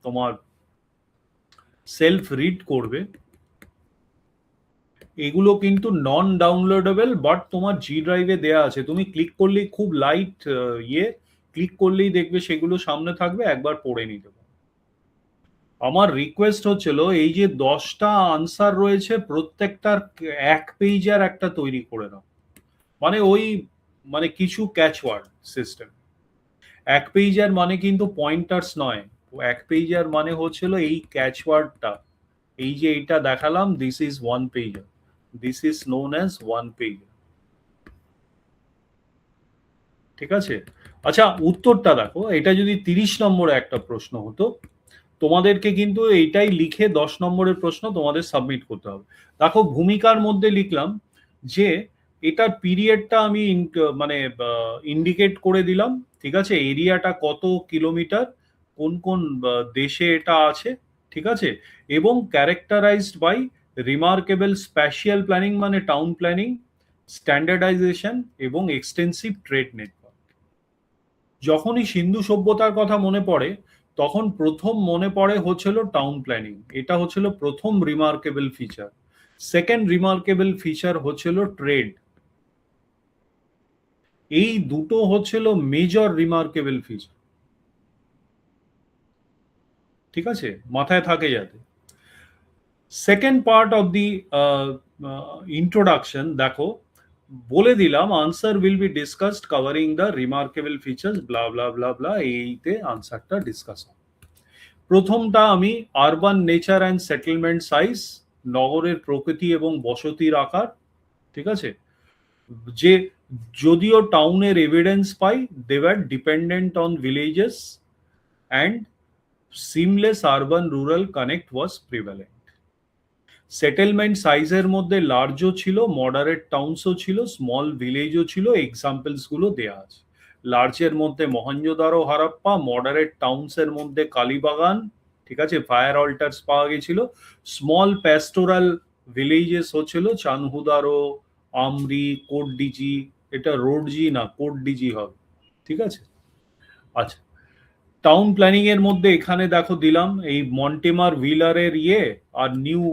A: তোমার সেলফ রিড করবে। এগুলো কিন্তু নন ডাউনলোডেবল, বাট তোমার জি ড্রাইভে দেয়া আছে, তুমি ক্লিক করলেই, খুব লাইট ইয়ে, ক্লিক করলেই দেখবে সেগুলো সামনে থাকবে, একবার পড়ে নিতে পারো। আমার রিকোয়েস্ট হচ্ছিল, এই যে 10টা আনসার রয়েছে, প্রত্যেকটার এক পেজের একটা তৈরি করে নাও, মানে ওই, মানে কিছু ক্যাচওয়ার্ড সিস্টেম। এক পেজের মানে কিন্তু পয়েন্টার্স নয়, এক পেজের মানে হচ্ছিল এই ক্যাচওয়ার্ডটা, এই যে এইটা দেখালাম, this is one পেজার, this is known as one page. ঠিক আছে। আচ্ছা, উত্তরটা দেখো, এটা যদি 30 নম্বরে একটা প্রশ্ন হতো, তোমাদেরকে কিন্তু এইটাই লিখে 10 নম্বরের প্রশ্ন তোমাদের সাবমিট করতে হবে। দেখো, ভূমিকার মধ্যে লিখলাম যে এটার পিরিয়ডটা আমি মানে ইন্ডিকেট করে দিলাম। ঠিক আছে, এরিয়াটা কত কিলোমিটার, কোন কোন দেশে এটা আছে। ঠিক আছে, এবং characterized by remarkable spatial planning, মানে টাউন প্ল্যানিং, স্ট্যান্ডার্ডাইজেশন এবং এক্সটেন্সিভ ট্রেড নেটওয়ার্ক। যখনই সিন্ধু সভ্যতার কথা মনে পড়ে, তখন প্রথম মনে পড়ে হচ্ছিল টাউন প্ল্যানিং, এটা হচ্ছিল প্রথম remarkable feature. Second remarkable feature হচ্ছিল ট্রেড। এই দুটো হচ্ছিল মেজর রিমার্কেবল ফিচার। ঠিক আছে, মাথায় থাকে যাতে। Second part of the introduction দেখো, বলে দিলাম answer will be discussed covering the remarkable features, blah blah blah blah, এইতে আনসারটা ডিসকাস হবে। প্রথমটা আমি urban nature and settlement size, নগরের প্রকৃতি এবং বসতির আকার। ঠিক আছে, যে যদিও টাউনের এভিডেন্স পাই, they were dependent on villages and seamless urban rural connect was prevalent. Settlement সাইজের মধ্যে লার্জও ছিল, মডারেট টাউনসও ছিল, স্মল ভিলেজও ছিল, এক্সাম্পলস গুলো দেয়া আছে। লার্জের মধ্যে মহেঞ্জোদারো হারাপ্পা, মডারেট টাউনসের মধ্যে কালীবাগান। ঠিক আছে, ফায়ার অল্টার্স পাওয়া গেছিল। স্মল প্যাস্টোরাল ভিলেজেস হচ্ছিল চানহুদারো, আমরি, কোটডিজি। এটা রোডজি না, কোটডিজি হবে। ঠিক আছে। আচ্ছা, টাউন প্ল্যানিং এর মধ্যে এখানে দেখো দিলাম এই মন্টেমার হুইলারের ইয়ে, আর নিউ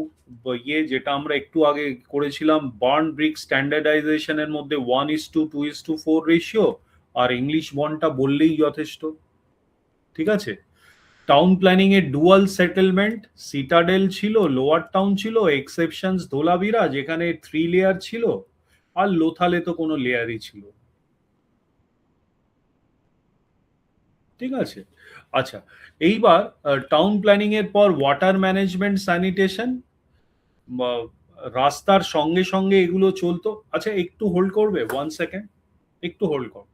A: ইয়ে যেটা আমরা একটু আগে করেছিলাম বার্ন ব্রিক স্ট্যান্ডার্ডাইজেশনের মধ্যে 1:2:4 রেশিও, আর ইংলিশ বন্ডটা বললেই যথেষ্ট। ঠিক আছে, টাউন প্ল্যানিং এর ডুয়াল সেটেলমেন্ট, সিটাডেল ছিল, লোয়ার টাউন ছিল, এক্সেপশনস ধোলাভিরা যেখানে 3 লেয়ার ছিল, আর লোথালে তো কোনো লেয়ারই ছিল। ঠিক আছে। আচ্ছা, এইবার টাউন প্ল্যানিং এর পর ওয়াটার ম্যানেজমেন্ট, স্যানিটেশন, রাস্তার সঙ্গে সঙ্গে এগুলো চলতো। আচ্ছা একটু হোল্ড করবে, 1 সেকেন্ড, একটু হোল্ড কর।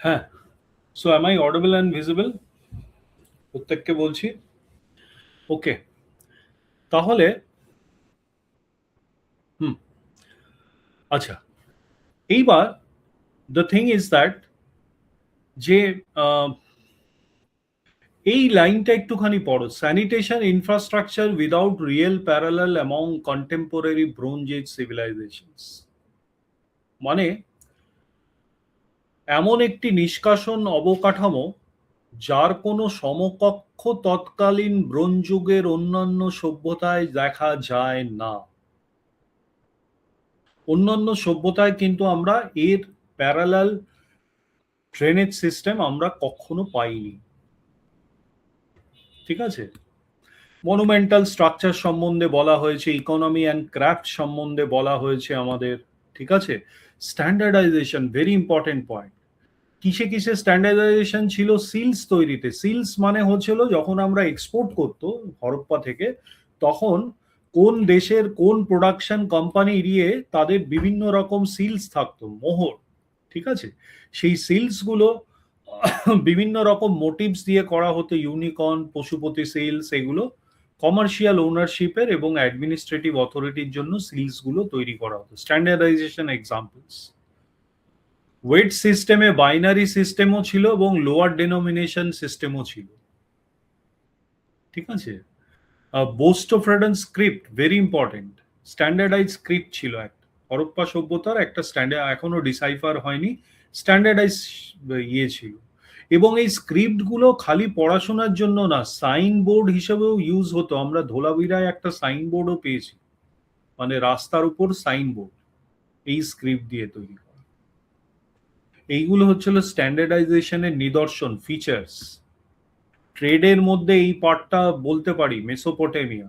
A: হ্যাঁ, so am I audible and visible? প্রত্যেককে বলছি। ওকে, তাহলে হুম, আচ্ছা, এইবার দ্য থিং ইজ দ্যাট যে আহ, এই লাইনটা একটুখানি পড়ো, sanitation infrastructure without real parallel among contemporary bronze age civilizations. মানে এমন একটি নিষ্কাশন অবকাঠামো যার কোনো সমকক্ষ তৎকালীন ব্রোঞ্জ যুগের অন্যান্য সভ্যতায় দেখা যায় না। অন্যান্য সভ্যতায় কিন্তু আমরা এর প্যারালাল ড্রেনেজ সিস্টেম আমরা কখনো পাইনি। ঠিক আছে, মনুমেন্টাল স্ট্রাকচার সম্বন্ধে বলা হয়েছে, ইকোনমি অ্যান্ড ক্রাফট সম্বন্ধে বলা হয়েছে আমাদের। ঠিক আছে, স্ট্যান্ডার্ডাইজেশন ভেরি ইম্পর্টেন্ট পয়েন্ট। কিসে কিসে স্ট্যান্ডার্ডাইজেশন ছিল? সিলস তৈরিতে। সিলস মানে হচ্ছিল যখন আমরা এক্সপোর্ট করতো হরপ্পা থেকে, তখন কোন দেশের কোন প্রোডাকশন কোম্পানি এরিয়ে তাদের বিভিন্ন রকম সিলস থাকতো, মোহর। ঠিক আছে, সেই সিলস গুলো বিভিন্ন রকম মোটিভস দিয়ে করা হতো, ইউনিকর্ন, পশুপতি সিলস, এগুলো কমার্শিয়াল ওনারশিপের এবং অ্যাডমিনিস্ট্রেটিভ অথরিটির জন্য সিলস গুলো তৈরি করা হতো। স্ট্যান্ডার্ডাইজেশন এক্সাম্পলস: ওয়েট সিস্টেমে বাইনারি সিস্টেমও ছিল এবং লোয়ার ডেনোমিনেশন সিস্টেমও ছিল। ঠিক আছে, boustrophedon script very important. Standardise script ছিল একটা হরপ্পা সভ্যতার, একটা স্ট্যান্ডার্ড, এখনো ডিসাইফার হয়নি, স্ট্যান্ডার্ডাইজ ইয়ে ছিল। এবং এই স্ক্রিপ্ট গুলো খালি পড়াশোনার জন্য না, সাইন বোর্ড হিসেবেও ইউজ হতো। আমরা ধোলাভিরায় একটা সাইন বোর্ডও পেয়েছি, মানে রাস্তার উপর সাইন বোর্ড এই স্ক্রিপ্ট দিয়ে তৈরি করা। এইগুলো হচ্ছিল স্ট্যান্ডার্ডাইজেশনের নিদর্শন, ফিচার্স। ট্রেডের মধ্যে এই পার্টটা বলতে পারি মেসোপটেমিয়া।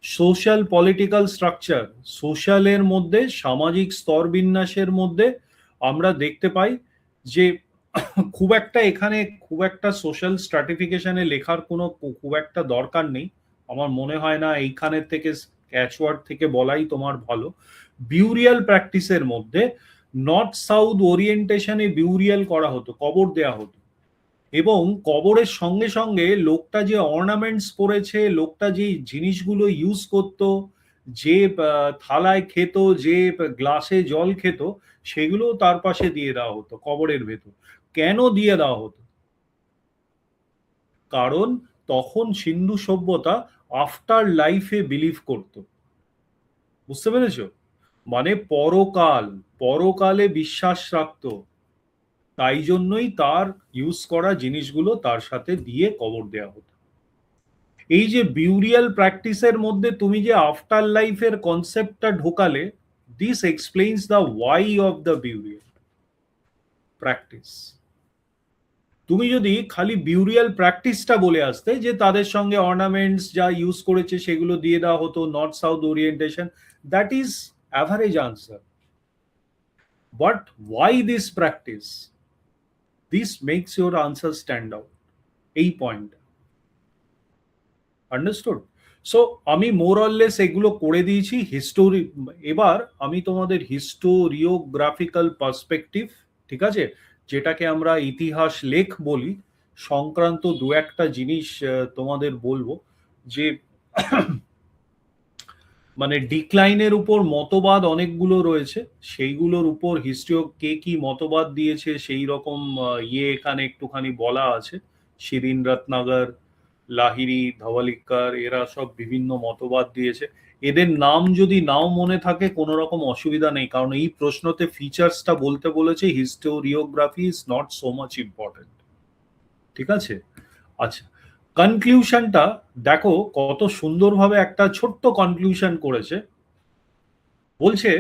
A: সোশ্যাল পলিটিক্যাল স্ট্রাকচার, সোশ্যালের মধ্যে সামাজিক স্তর বিন্যাসের মধ্যে আমরা দেখতে পাই যে খুব একটা এখানে খুব একটা সোশ্যাল স্ট্র্যাটিফিকেশনে লেখার কোনো খুব একটা দরকার নেই। আমার মনে হয় না এইখানের থেকে ক্যাচওয়ার্ড থেকে বলাই তোমার ভালো। বিউরিয়াল প্র্যাকটিসের মধ্যে নর্থ সাউথ ওরিয়েন্টেশনে বিউরিয়াল করা হতো, কবর দেয়া হতো, এবং কবরের সঙ্গে সঙ্গে লোকটা যে অর্নামেন্টস পরেছে, লোকটা যে জিনিসগুলো ইউজ করতো, যে থালায় খেত, যে গ্লাসে জল খেত, সেগুলো তার পাশে দিয়ে দেওয়া হতো কবরের ভেতর। কেন দিয়ে দেওয়া হতো? কারণ তখন সিন্ধু সভ্যতা আফটার লাইফে বিলিভ করত। বুঝতে পেরেছো? মানে পরকাল, পরকালে বিশ্বাস রাখতো। তাই জন্যই তার ইউজ করা জিনিসগুলো তার সাথে দিয়ে কবর দেওয়া হতো। এই যে বিউরিয়াল প্র্যাকটিসের মধ্যে তুমি যে আফটার লাইফের কনসেপ্টটা ঢোকালে, this explains the why of the burial practice. তুমি যদি খালি বিউরিয়াল প্র্যাকটিসটা বলে আসতে যে তাদের সঙ্গে অর্নামেন্টস যা ইউজ করেছে সেগুলো দিয়ে দেওয়া হতো, north south orientation, that is average answer. But why this practice? This makes your answer stand out, এই পয়েন্ট। আন্ডারস্টুড? সো আমি মোর অরলেস এগুলো করে দিয়েছি হিস্টোরি। এবার আমি তোমাদের হিস্টোরিওগ্রাফিক্যাল পার্সপেক্টিভ, ঠিক আছে, যেটাকে আমরা ইতিহাস লেখ বলি, সংক্রান্ত দু একটা জিনিস তোমাদের বলবো। যে মানে ডিক্লাইনের উপর মতবাদ অনেকগুলো রয়েছে, সেইগুলোর উপর হিস্ট্রি কে কি মতবাদ দিয়েছে সেই রকম এখানে একটুখানি বলা আছে। শিরিন রত্নাগর, লাহিড়ী, ধওয়ালিকার, এরা সব বিভিন্ন মতবাদ দিয়েছে। এদের নাম যদি নাও মনে থাকে কোনো রকম অসুবিধা নেই, কারণ এই প্রশ্নতে ফিচার্সটা বলতে বলেছে। Historiography is not so much important, ঠিক আছে? আচ্ছা, কনক্লুশনটা দেখো কত সুন্দরভাবে একটা ছোট্ট কনক্লুশন করেছে। বলছে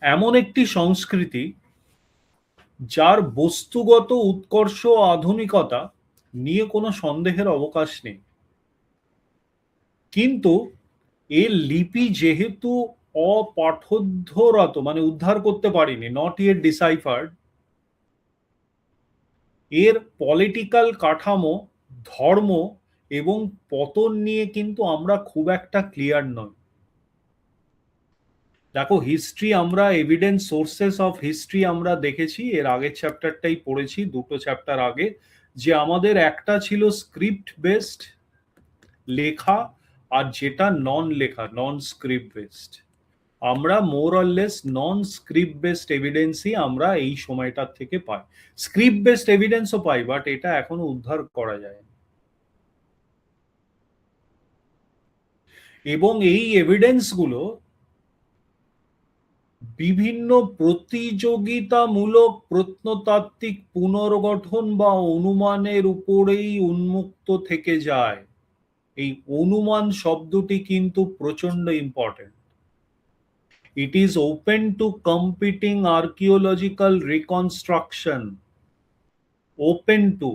A: এমন একটি সংস্কৃতি যার বস্তুগত উৎকর্ষ ও আধুনিকতা নিয়ে কোনো সন্দেহের অবকাশ নেই, কিন্তু এর লিপি যেহেতু অপাঠোদ্ধরত, মানে উদ্ধার করতে পারিনি, নট ইয়েট ডিসাইফার্ড, এর পলিটিক্যাল কাঠামো, ধর্ম এবং পতন নিয়ে কিন্তু আমরা খুব একটা ক্লিয়ার নই। দেখো হিস্ট্রি, আমরা এভিডেন্স সোর্সেস অফ হিস্ট্রি আমরা দেখেছি, এর আগের চ্যাপ্টারটাই পড়েছি, দুটো চ্যাপ্টার আগে, যে আমাদের একটা ছিল স্ক্রিপ্ট বেসড লেখা, আর যেটা নন লেখা, নন স্ক্রিপ্ট বেসড। আমরা more or less non script based এভিডেন্সই আমরা এই সময়টার থেকে পাই। স্ক্রিপ্ট বেসড এভিডেন্সও পাই, বাট এটা এখনো উদ্ধার করা যায়। এবং এই এভিডেন্সগুলো বিভিন্ন প্রতিযোগিতামূলক প্রত্নতাত্ত্বিক পুনর্গঠন বা অনুমানের উপরেই উন্মুক্ত থেকে যায়। এই অনুমান শব্দটি কিন্তু প্রচন্ড important. It is open to competing archaeological reconstruction. Open to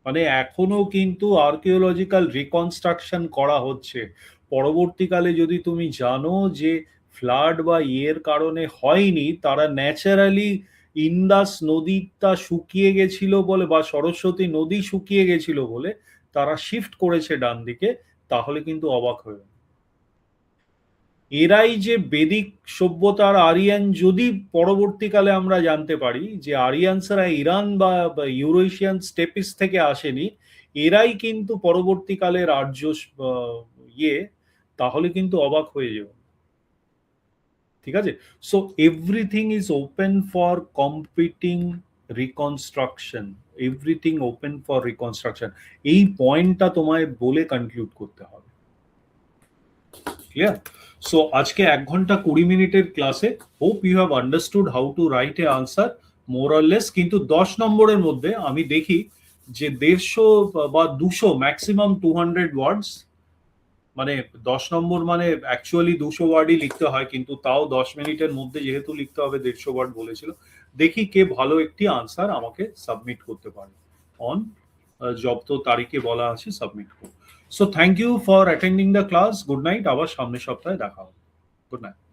A: মানে এখনো কিন্তু আর্কিওলজিক্যাল রিকনস্ট্রাকশন করা হচ্ছে। পরবর্তীকালে যদি তুমি জানো যে ফ্লাড বা ইয়ের কারণে হয়নি, তারা ন্যাচারালি ইন্দাস নদীটা শুকিয়ে গেছিল বলে বা সরস্বতী নদী শুকিয়ে গেছিল বলে তারা শিফট করেছে ডান দিকে, তাহলে কিন্তু অবাক হয়ে। এরাই যে বেদিক সভ্যতার আরিয়ান, যদি পরবর্তীকালে আমরা জানতে পারি যে আরিয়ানসরা ইরান বা ইউরোশিয়ান স্টেপিস থেকে আসেনি, এরাই কিন্তু পরবর্তীকালের আর্য ইয়ে, তাহলে কিন্তু অবাক হয়ে যাবে। ঠিক আছে? So everything is open for competing reconstruction, everything open for reconstruction. এই পয়েন্টটা তোমায় বলে কনক্লুড করতে হবে। ক্লিয়ার? সো আজকে 1 ঘন্টা 20 মিনিটের ক্লাসে hope you have understood how to write a answer more or less. কিন্তু 10 নম্বরের মধ্যে আমি দেখি যে 150 বা 200, ম্যাক্সিমাম 200 ওয়ার্ডস, মানে 10 নম্বর মানে অ্যাকচুয়ালি 200 ওয়ার্ডই লিখতে হয়, কিন্তু তাও 10 মিনিটের মধ্যে যেহেতু লিখতে হবে 150 ওয়ার্ড বলেছিল। দেখি কে ভালো একটি আনসার আমাকে সাবমিট করতে পারে অন যত তারিখে বলা আছে সাবমিট করব। So thank you for attending the class. Good night. আবার সামনের সপ্তাহে দেখা হবে। Good night.